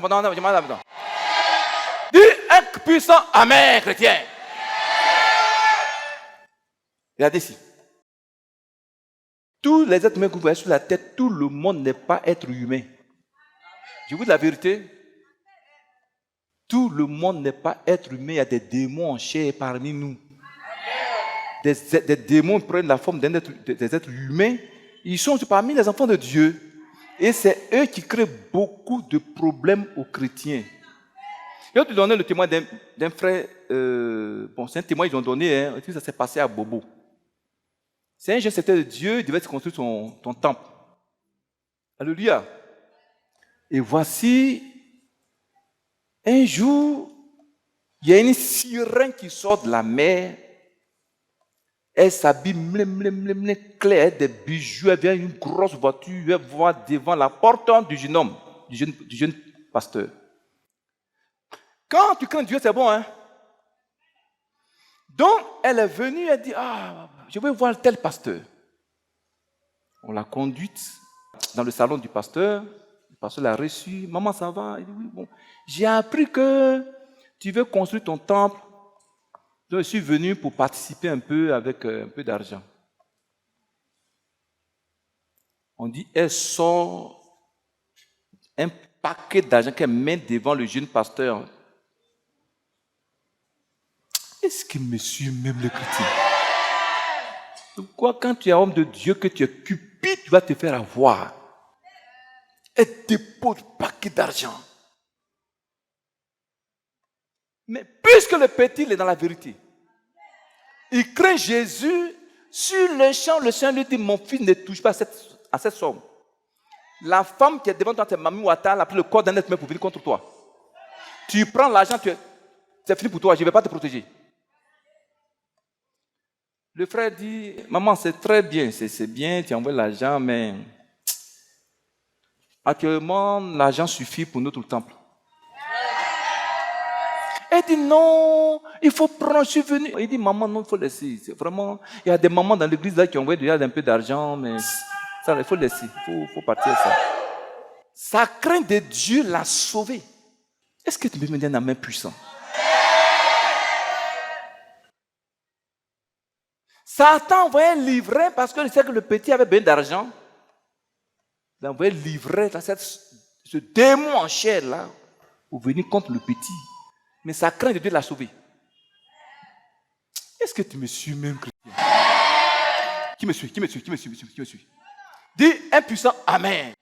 Dis un puissant Amen, chrétien. Regardez ici. Tous les êtres humains que vous voyez sur la tête, tout le monde n'est pas être humain. Je vous dis la vérité. Tout le monde n'est pas être humain. Il y a des démons en chair parmi nous. Des démons prennent la forme des êtres humains. Ils sont parmi les enfants de Dieu. Et c'est eux qui créent beaucoup de problèmes aux chrétiens. Je vais te donner le témoin d'un frère. C'est un témoin qu'ils ont donné. Hein, ça s'est passé à Bobo. C'est un jeune secteur de Dieu. Il devait se construire son temple. Alléluia. Et voici, un jour, il y a une sirène qui sort de la mer. Elle s'habille claire, des bijoux, elle vient une grosse voiture, elle voit devant la porte du jeune homme, du jeune pasteur. Quand tu crains Dieu, c'est bon, hein? Donc, elle est venue, elle dit, je veux voir tel pasteur. On l'a conduite dans le salon du pasteur. Le pasteur l'a reçue. Maman, ça va? Elle dit, oui, bon. J'ai appris que tu veux construire ton temple. Donc, je suis venu pour participer un peu avec un peu d'argent. On dit, elle sort un paquet d'argent qu'elle met devant le jeune pasteur. Est-ce que monsieur même le chrétien? Pourquoi quand tu es homme de Dieu, que tu es cupide, tu vas te faire avoir? Elle dépose un paquet d'argent. Mais puisque le petit il est dans la vérité, il craint Jésus, sur le champ, le Seigneur lui dit, mon fils ne touche pas à cette somme. La femme qui est devant toi, c'est Mamie Ouattara, elle a pris le corps d'un être humain pour venir contre toi. Tu prends l'argent, c'est fini pour toi, je ne vais pas te protéger. Le frère dit, maman, c'est très bien, c'est bien, tu envoies l'argent, mais actuellement, l'argent suffit pour notre temple. Elle dit non, il faut prendre, je suis venu. Il dit maman, non, il faut laisser. C'est vraiment, il y a des mamans dans l'église là qui envoient déjà un peu d'argent, mais ça, il faut laisser, il faut partir ça. Sa crainte de Dieu l'a sauvé. Est-ce que tu peux me dire un amen puissant? Satan envoyait livrer parce qu'il sait que le petit avait besoin d'argent. Il envoyait livrer ce démon en chair là pour venir contre le petit. Mais sa crainte de Dieu l'a sauvé. Est-ce que tu me suis même, chrétien? Qui me suit? Dis un puissant Amen.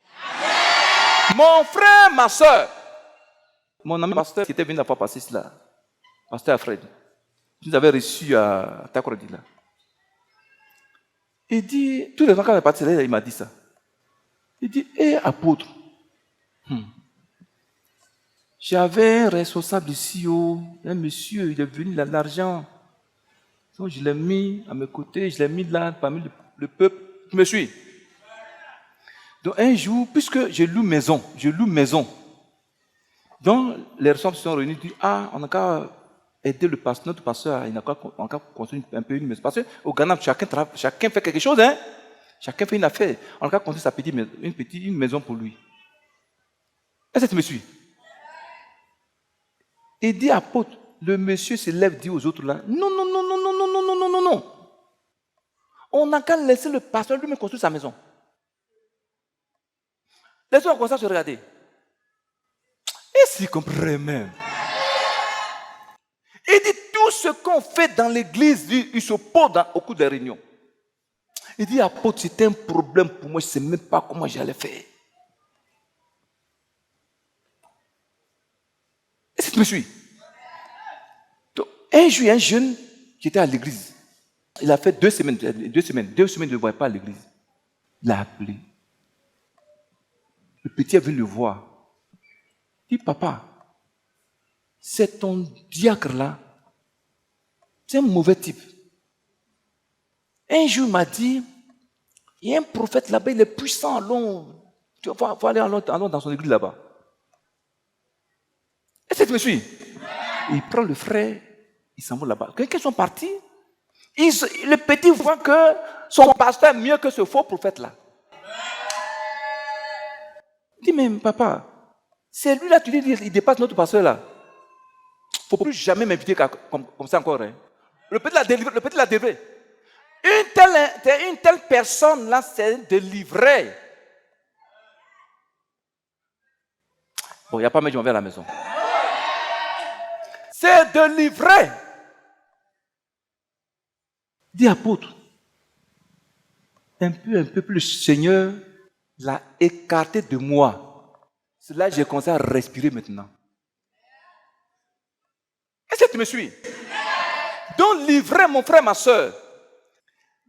Mon frère, ma soeur, mon ami pasteur qui était venu la fois passée là, pasteur Alfred, tu nous avais reçu à Takoradi là. Il dit, tous les gens quand on est parti là, il m'a dit ça. Il dit, apôtre, j'avais un responsable ici, un monsieur, il est venu, il a de l'argent. Donc je l'ai mis à mes côtés, je l'ai mis là parmi le peuple. Tu me suis? Donc un jour, puisque je loue maison. Donc les responsables se sont réunis, disent, on n'a qu'à aider le pasteur, notre pasteur, il n'a qu'à construire un peu une maison. Parce qu'au Ghana, chacun fait quelque chose, hein? Chacun fait une affaire. On n'a qu'à construire une maison pour lui. Est-ce que tu me suis? Il dit, apôtre, le monsieur se lève, dit aux autres là, non, non, non, non, non, non, non, non, non, non, non. On n'a qu'à laisser le pasteur lui-même construire sa maison. Les gens commencent à se regarder. Et s'il comprend même. Il dit, tout ce qu'on fait dans l'église, il se pose au cours des réunions. Il dit, apôtre, c'était un problème pour moi, je ne sais même pas comment j'allais faire. Est-ce que tu me suis? Donc, un jour, un jeune qui était à l'église, il a fait 2 semaines, il ne voyait pas à l'église. Il l'a appelé. Le petit est venu le voir. Il dit, papa, c'est ton diacre là, c'est un mauvais type. Un jour, il m'a dit, il y a un prophète là-bas, il est puissant, allons, tu vas aller allons dans son église là-bas. Est-ce que tu me suis? Il prend le frère, il s'en va là-bas. Quand ils sont partis, le petit voit que son pasteur est mieux que ce faux prophète-là. Il dit, mais papa, c'est lui là, tu dis, il dépasse notre pasteur là. Il ne faut plus jamais m'inviter comme ça encore. Hein. Le petit l'a délivré. Une telle personne là, c'est délivré. Bon, il n'y a pas mais je m'en vais à la maison. C'est délivré. Dis apôtre, un peu plus, le Seigneur l'a écarté de moi. C'est là que j'ai commencé à respirer maintenant. Est-ce que tu me suis? Donc livrer mon frère, ma soeur.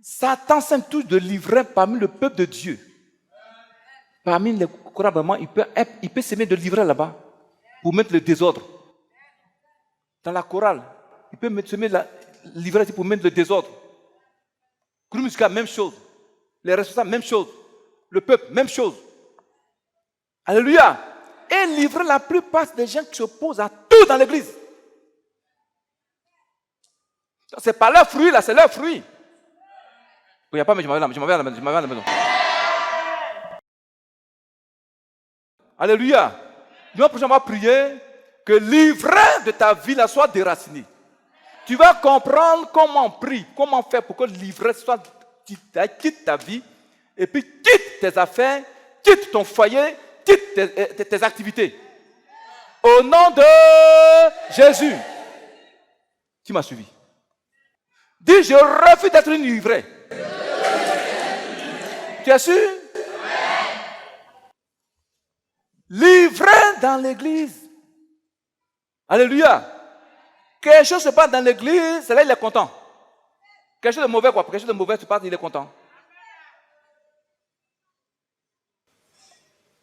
Satan s'aime tous de livrer parmi le peuple de Dieu. Parmi les courants, il peut s'aimer de livrer là-bas pour mettre le désordre. Dans la chorale, il peut s'aimer livrer pour mettre le désordre. Groupe musical, même chose. Les responsables, même chose. Le peuple, même chose. Alléluia. Et livrer la plupart des gens qui s'opposent à tout dans l'église. C'est pas leur fruit là, c'est leur fruit. Il n'y a pas, mais je m'en vais à la maison. Alléluia. Nous, prochain, on va prier que l'ivraie de ta vie là soit déracinée. Tu vas comprendre comment on prie, comment faire pour que l'ivraie soit quitte ta vie et puis quitte tes affaires, quitte ton foyer, quitte tes activités. Au nom de Jésus. Tu m'as suivi. Dis, je refuse d'être une ivraie. Tu es sûr? L'ivraie dans l'église. Alléluia. Quelque chose se passe dans l'église, c'est là il est content. Quelque chose de mauvais, quoi. Quelque chose de mauvais se passe, il est content.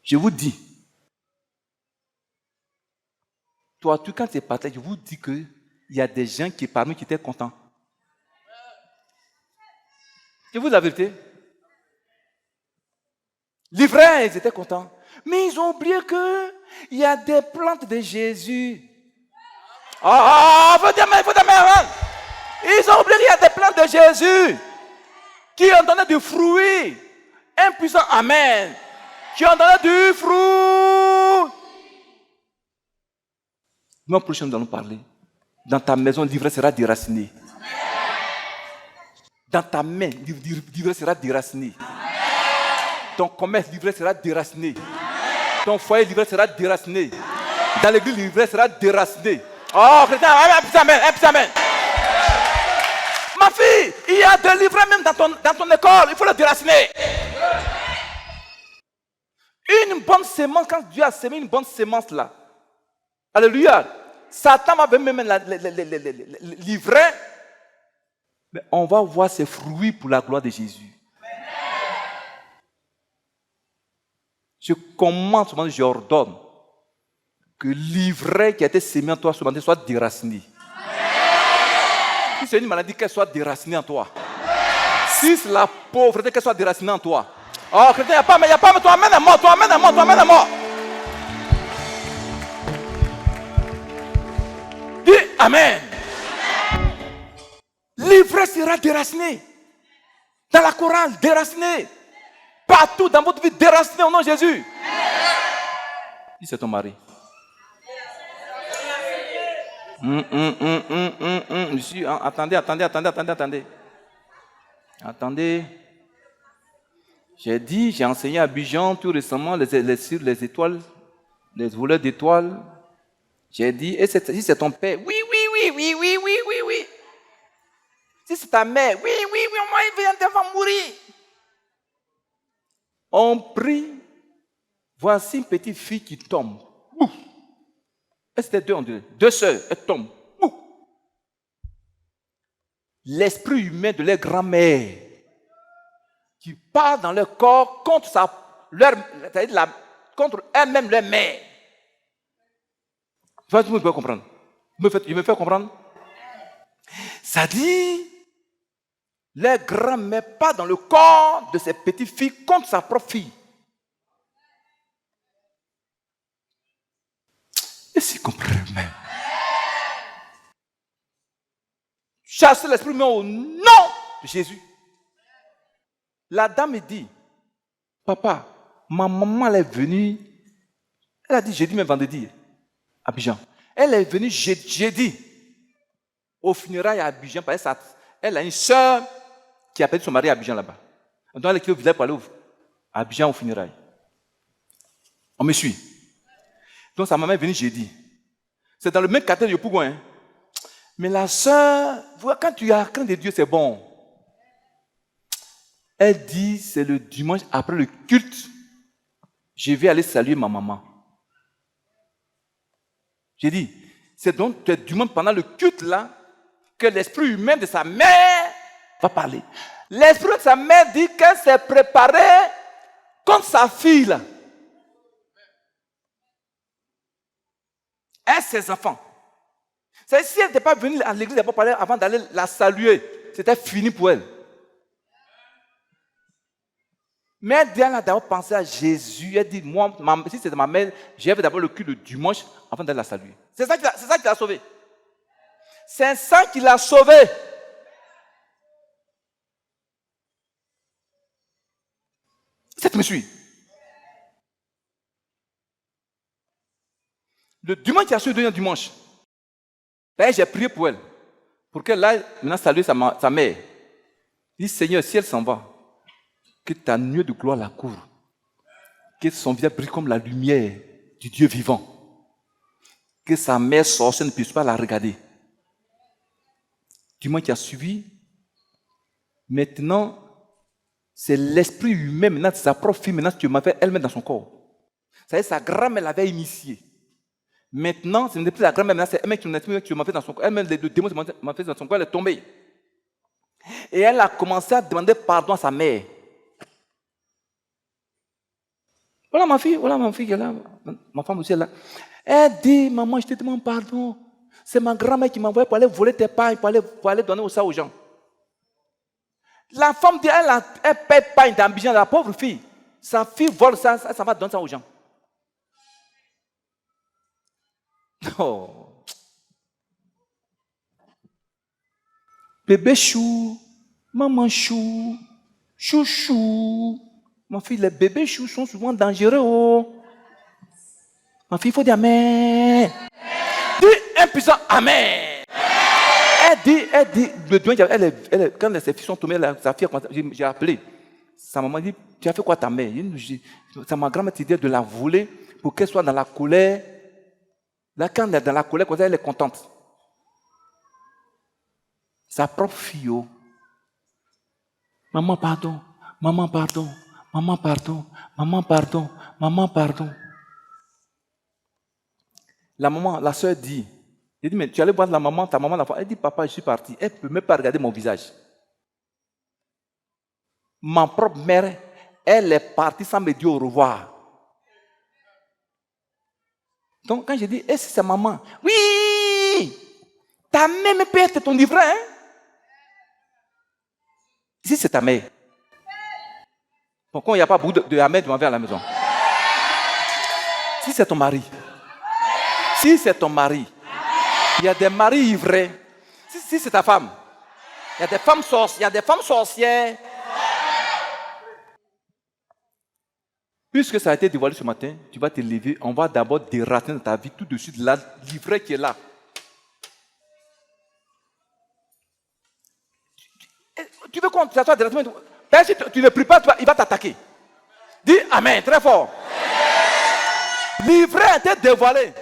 Je vous dis, toi, quand tu es parti, je vous dis qu'il y a des gens qui parmi qui étaient contents. Je vous dis la vérité. Les vrais, ils étaient contents. Mais ils ont oublié qu'il y a des plantes de Jésus. Ils ont oublié qu'il y a des plantes de Jésus qui ont donné du fruit. Un puissant Amen. Qui ont donné du fruit. Nous, prochain, nous allons parler. Dans ta maison, l'ivraie sera déracinée. Dans ta main, l'ivraie sera déracinée. Ton commerce, l'ivraie sera déraciné. Ton foyer, l'ivraie sera déraciné. Dans l'église, l'ivraie sera déraciné. Oh, chrétien, amen. Ma fille, il y a de l'ivraie même dans ton école. Il faut le déraciner. Une bonne sémence, quand Dieu a sémé une bonne sémence là. Alléluia. Satan va même l'ivraie. Mais on va voir ses fruits pour la gloire de Jésus. Je commence, j'ordonne que l'ivraie qui a été sémée en toi ce matin soit déracinée. Si c'est une maladie, qu'elle soit déracinée en toi. Si c'est la pauvreté, qu'elle soit déracinée en toi. Oh, chrétien, il n'y a pas, mais toi, amène à mort. Dis Amen. L'ivraie sera déracinée. Dans la chorale, déracinée. Partout dans votre vie, déraciné au nom de Jésus. Si c'est ton mari. Monsieur, attendez. Attendez. J'ai enseigné à Abidjan tout récemment sur les étoiles, les voleurs d'étoiles. J'ai dit, et si c'est ton père, oui. Si c'est ta mère, oui, on va mourir. On prie, voici une petite fille qui tombe. Ouf. Et c'était deux sœurs, elles tombent. Ouf. L'esprit humain de leur grand-mère qui part dans leur corps contre contre elle-même, leur mère. Vous me pouvez comprendre? Je me fais comprendre? Ça dit, leur grand-mère part dans le corps de ses petites filles contre sa propre fille. Et s'ils comprennent même. Chassez l'esprit humain au nom de Jésus. La dame me dit, papa, ma maman elle est venue, elle a dit jeudi mais vendredi, à Abidjan. Elle est venue jeudi au funérailles à Abidjan parce qu'elle a une soeur qui a perdu son mari à Abidjan là-bas. Donc elle est au village pour aller à Abidjan au funérailles. On me suit. Donc sa maman est venue jeudi. C'est dans le même quartier de Yopougon. Hein. Mais la soeur, quand tu as craint de Dieu, c'est bon. Elle dit, c'est le dimanche après le culte, je vais aller saluer ma maman. J'ai dit, c'est donc le dimanche pendant le culte là que l'esprit humain de sa mère va parler. L'esprit de sa mère dit qu'elle s'est préparée contre sa fille là. Et ses enfants. C'est si elle n'était pas venue à l'église d'abord parler avant d'aller la saluer, c'était fini pour elle. Mais elle a d'abord pensé à Jésus. Elle dit, moi, si c'était ma mère, j'ai fait d'abord le culte le dimanche avant d'aller la saluer. C'est ça qui l'a sauvée. C'est ça qui l'a sauvée. Tu me suis. Le dimanche qui a suivi le dimanche, j'ai prié pour elle. Pour qu'elle aille maintenant saluer sa mère. Il dit, Seigneur, si elle s'en va, que ta nuée de gloire la couvre. Que son visage brille comme la lumière du Dieu vivant. Que sa mère sorcière ne puisse pas la regarder. Du moins qui a suivi, maintenant, c'est l'esprit humain, maintenant, c'est sa propre fille, maintenant, tu m'as fait elle-même dans son corps. Ça veut dire, sa grand-mère l'avait initiée. Maintenant, ce n'est plus la grand-mère, maintenant, c'est elle-même que tu m'as fait dans son corps. Elle-même, le démon m'a fait dans son corps, elle est tombée. Et elle a commencé à demander pardon à sa mère. Voilà ma fille qui est là. Ma femme aussi est là. Elle dit, maman, je te demande pardon. C'est ma grand-mère qui m'a envoyé pour aller voler tes pains, pour aller donner ça aux gens. La femme dit, elle paye pain dans Abidjan, la pauvre fille. Sa fille vole ça va donner ça aux gens. Oh. Bébé chou, maman chou, chouchou. Ma fille, les bébés choux sont souvent dangereux. Oh. Ma fille, il faut dire Amen. Dis un puissant Amen. Elle dit, quand ses filles sont tombées, sa fille, j'ai appelé. Sa maman dit, tu as fait quoi ta mère? Ma grand-mère t'a dit de la voler pour qu'elle soit dans la colère. Là, quand elle est dans la colère, elle est contente. Sa propre fille. Oh. Maman, pardon. Maman, pardon. Maman, pardon. Maman, pardon. Maman, pardon. La maman, la soeur dit, elle dit, mais tu allais voir la maman, ta maman, la femme. Elle dit, papa, je suis partie. Elle ne peut même pas regarder mon visage. Ma propre mère, elle est partie sans me dire au revoir. Donc, quand je dis, est-ce que c'est maman? Oui! Ta mère peut être ton livret, hein? Si c'est ta mère. Pourquoi il n'y a pas beaucoup de Ahmed devant à la maison? Si c'est ton mari. Si c'est ton mari. Il y a des maris ivrés. Si c'est ta femme. Il y a des femmes sorcières. Puisque ça a été dévoilé ce matin, tu vas te lever. On va d'abord déraciner dans ta vie tout de suite l'ivraie qui est là. tu t'assois directement. Père, si tu ne pries pas, il va t'attaquer. Dis Amen, très fort. Livré a été dévoilé.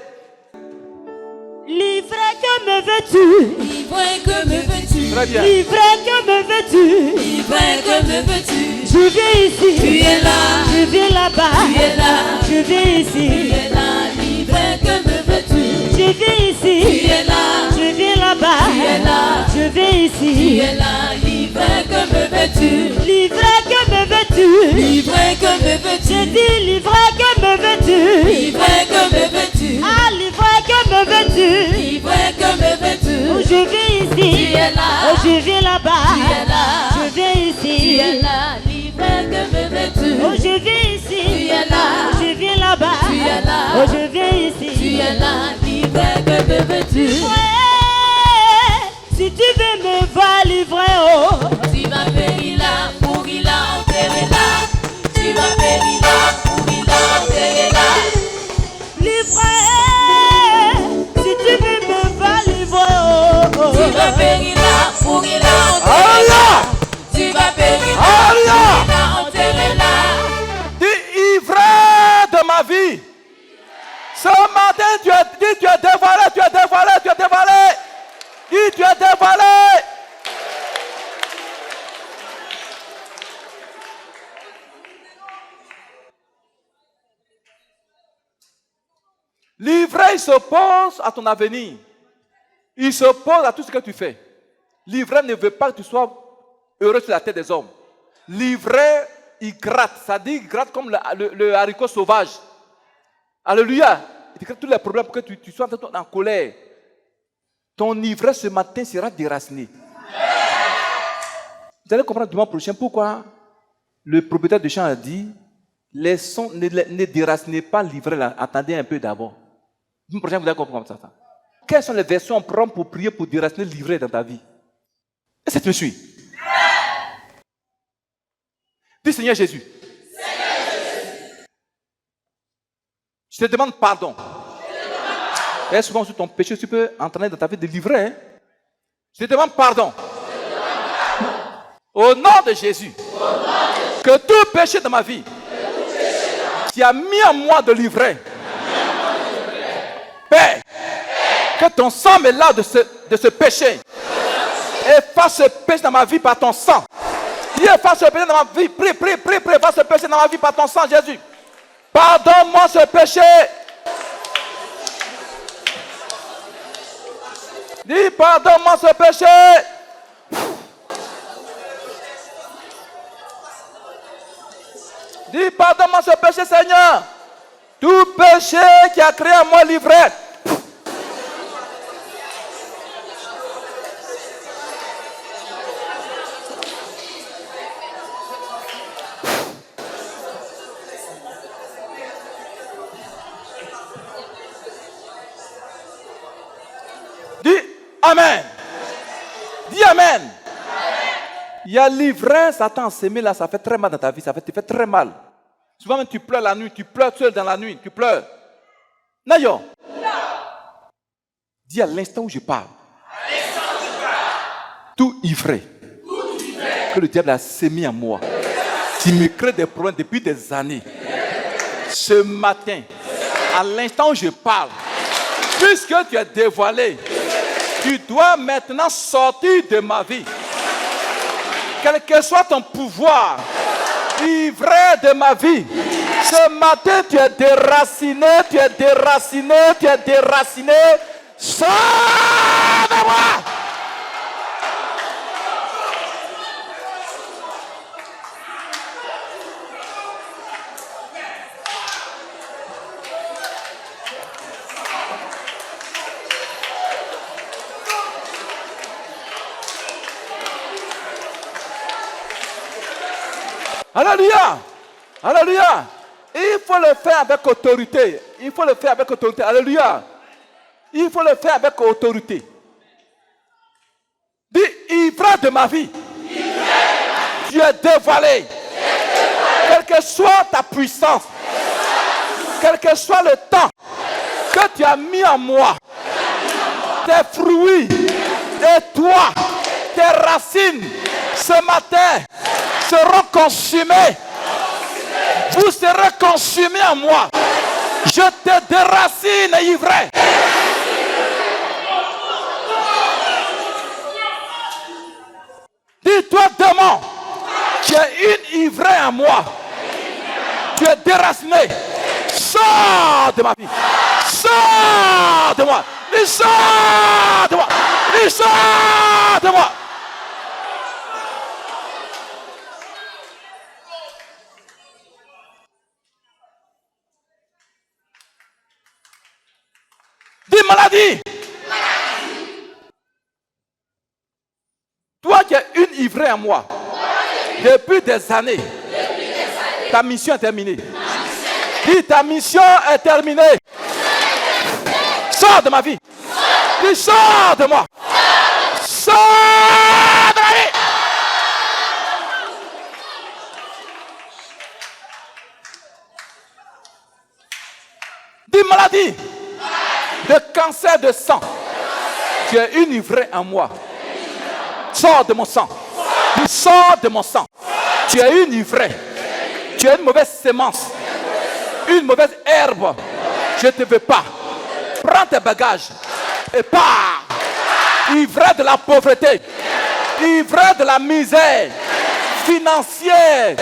Livré, que me veux-tu? Livré, que me veux-tu? Très bien. Livré, que me veux-tu? Livré, que me veux-tu? Je viens ici. Tu es là. Je viens là-bas. Tu es là. Je viens ici. Tu es là. Livré, que me veux-tu? Je viens ici. Tu es là. Je viens là-bas. Tu es là. Je viens ici. Tu es là. Livré, que me veux-tu? Livré, que me veux-tu? Livré, que me veux-tu? Je dis livré, que me veux-tu? Livré, que me veux-tu? Ah, livré, que me veux-tu? Livré, que me veux-tu? Oh, je viens ici. Tu es là. Oh, je viens là-bas. Tu es là. Je viens ici. Tu es là. Livré, que me veux-tu? Oh, je viens ici. Tu es là. Je viens là-bas. Tu es là. Oh, je viens ici. Tu es là. Livré, que me veux-tu? Ouais, si tu veux me voir livrer, oh. Tu vas périr là, pourrir là, enterrer là. Tu vas périr là, pourrir là, enterrer là. Livrer, si tu veux me voir livrer, oh. Tu vas périr là, pourrir là, enterrer Alléluia. là. Tu vas périr là, Alléluia. pourrir là, enterrer là. Dis ivraie de ma vie. Ce matin, tu es dévoilé, tu es dévoilé, tu es dévoilé. Dis, tu es dévoilé. L'ivraie s'oppose à ton avenir. Il s'oppose à tout ce que tu fais. L'ivraie ne veut pas que tu sois heureux sur la tête des hommes. L'ivraie, il gratte. Ça dit, il gratte comme le haricot sauvage. Alléluia. Il gratte tous les problèmes pour que tu sois en colère. Ton ivraie ce matin sera déracinée. Vous allez comprendre dimanche prochain pourquoi le propriétaire de champ a dit ne déracinez pas l'ivraie là. Attendez un peu d'abord. Dimanche prochain, vous allez comprendre ça. Quelles sont les versions on prend pour prier pour déraciner l'ivraie dans ta vie? Est-ce que tu me suis? Dis Seigneur Jésus. Je te demande pardon. Et souvent sur ton péché, tu peux entraîner dans ta vie de l'ivraie. Hein? Je te demande pardon. Au nom de Jésus. Que tout péché de ma vie qui a mis en moi de l'ivraie, Père, que ton sang me lave de ce péché. Efface ce péché dans ma vie par ton sang. Efface ce péché dans ma vie. Prie, efface ce péché dans ma vie par ton sang, Jésus. Pardonne-moi ce péché. Dis, pardonne-moi ce péché. Dis, pardonne-moi ce péché, Seigneur. Tout péché qui a créé en moi l'ivraie. Dis Amen. Dis Amen. Il y a l'ivraie, Satan s'aimer là, ça fait très mal dans ta vie, ça te fait très mal. Souvent même tu pleures la nuit, tu pleures seul dans la nuit, tu pleures. Nayo. Dis à l'instant où je parle. Tout ivré que le diable a sémé en moi, qui me crée des problèmes depuis des années. Ce matin, à l'instant où je parle, puisque tu es dévoilé, tu dois maintenant sortir de ma vie. Quel que soit ton pouvoir, ivraie de ma vie, ce matin tu es déraciné, tu es déraciné, tu es déraciné. Sors de moi! Alléluia! Alléluia! Il faut le faire avec autorité. Il faut le faire avec autorité. Alléluia! Il faut le faire avec autorité. Dis, ivraie de ma vie. Tu es dévoilé. Quelle que soit ta puissance, quel que soit le temps que tu as mis en moi, tes fruits, et toi, tes racines, ce matin seront consumés. Vous serez consumés en moi. Je te déracine, ivraie. Dis-toi, démon, tu es une ivraie en moi. Tu es déraciné. Sors de ma vie. Sors de moi. Il sort de moi. Il sort de moi. Dis maladie. Toi qui es une ivraie en moi. Depuis des années. Ta mission est terminée. Dis, ta mission est terminée. Sors de ma vie. Dis, sors de moi. Sors de ma vie. Dis, maladie. De cancer de sang. Tu es une ivraie en moi. Sors de mon sang. Dis, sors de mon sang. Tu es une ivraie. Tu es une mauvaise sémence. Une mauvaise herbe. Je ne te veux pas. Prends tes bagages et pars. Ivraie de la pauvreté. Ivraie de la misère financière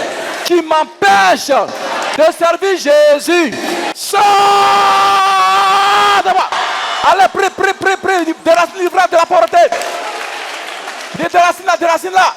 qui m'empêche de servir Jésus. Sors de moi. Allez, prie. Déracine l'ivraie de la pauvreté. Déracine-la.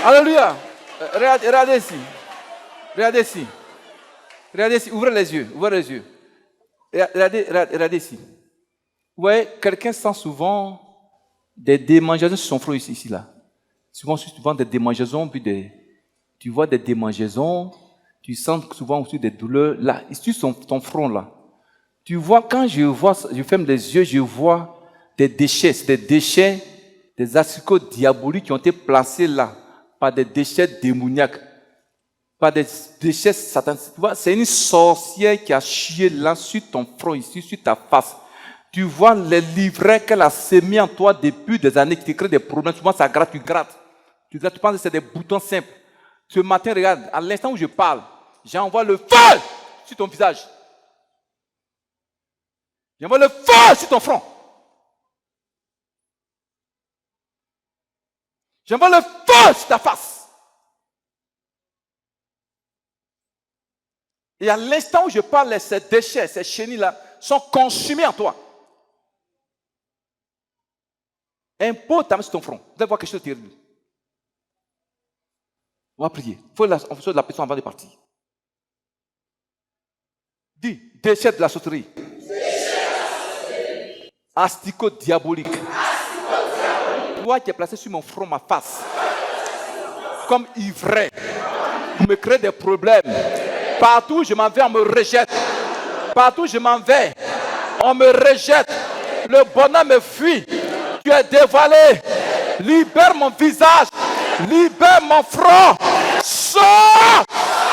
Alléluia. Regardez ici. Regardez ici. Ouvrez les yeux. Regardez ici. Vous voyez, quelqu'un sent souvent des démangeaisons sur son front ici, là. Souvent des démangeaisons, puis tu vois des démangeaisons, tu sens souvent aussi des douleurs là, sur ton front là. Tu vois, quand je ferme les yeux, je vois des déchets, des asticots diaboliques qui ont été placés là. Par des déchets démoniaques, par des déchets sataniques. Tu vois, c'est une sorcière qui a chié là sur ton front, ici, sur ta face. Tu vois les livrets qu'elle a sémés en toi depuis des années, qui te créent des problèmes. Souvent, ça gratte, tu grattes. Tu penses que c'est des boutons simples. Ce matin, regarde, à l'instant où je parle, j'envoie le feu sur ton visage. J'envoie le feu sur ton front. J'envoie le feu sur ta face. Et à l'instant où je parle, ces déchets, ces chenilles-là, sont consumés en toi. Impose ta main sur ton front. Vous allez voir quelque chose de terrible. On va prier. Il faut la fonction de la personne avant de partir. Dis, déchets de la sauterie. Asticot diabolique. Toi qui es placé sur mon front, ma face, comme ivraie, me crée des problèmes. Partout où je m'en vais, on me rejette. Partout où je m'en vais, on me rejette. Le bonheur me fuit. Tu es dévoilé. Libère mon visage. Libère mon front. Sors.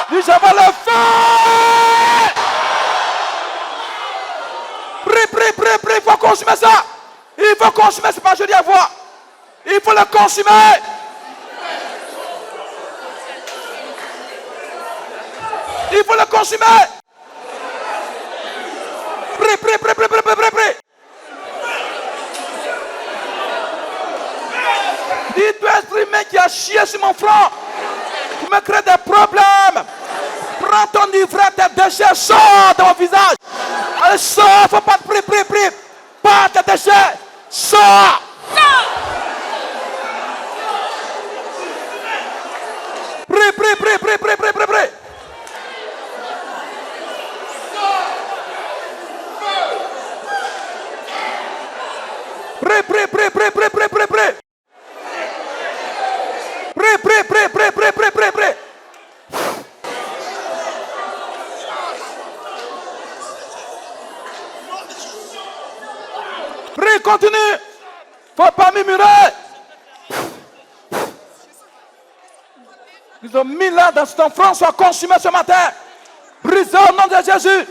Dis, je vais le faire. Prie. Il faut consumer ça. Il faut consumer. C'est pas joli à voir. Il faut le consumer. Il faut le consumer. Prie. Dis-toi, esprit humain qui a chié sur mon front, qui me crée des problèmes. Prends ton ivraie, tes déchets, sors de mon visage. Allez, sors, faut pas te prier. Pas tes déchets, sors. Prie, continue. Faut pas murmurer. Ils ont mis là dans cet enfant soit consumé ce matin. Brisé au nom de Jésus.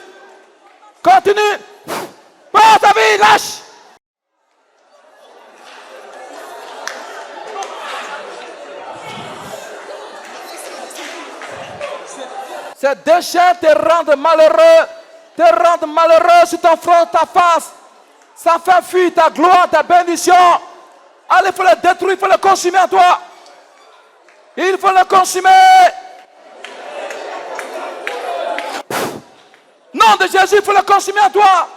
Continue. Pas ta vie, lâche. Ces déchets te rendent malheureux sur ton front, ta face. Ça fait fuir ta gloire, ta bénédiction. Allez, il faut le détruire, il faut le consumer en toi. Il faut le consumer. Nom de Jésus, il faut le consumer en toi.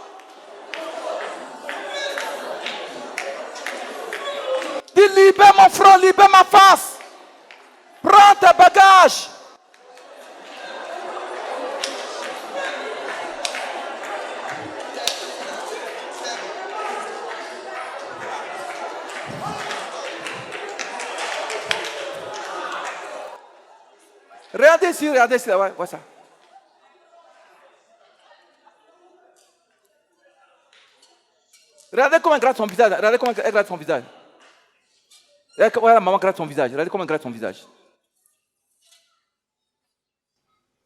Dis, libère mon front, libère ma face. Prends tes bagages. Regardez ici, ouais, ouais ça. Regardez comment elle gratte son visage. Regardez comment elle gratte son visage. Regardez comment la maman gratte son visage. Regardez comment elle gratte son visage.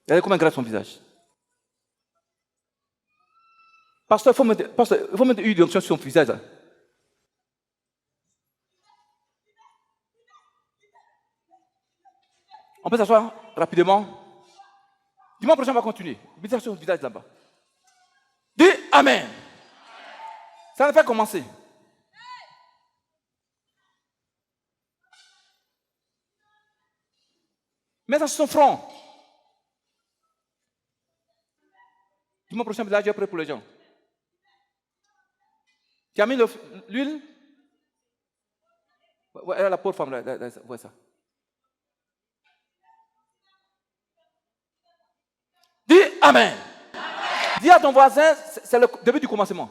Regardez comment elle gratte son visage. Pasteur, il faut mettre une onction sur son visage. Là. On peut s'asseoir rapidement. Dimanche prochain, on va continuer. Mettez sur le visage là-bas. Dis Amen. Ça ne fait commencer. Mettez sur son front. Dimanche prochain, là, j'ai prêt pour les gens. Tu as mis l'huile? Ouais, elle a la pauvre femme là. Ouais, ça. Dis Amen. Dis à ton voisin, c'est le début du commencement.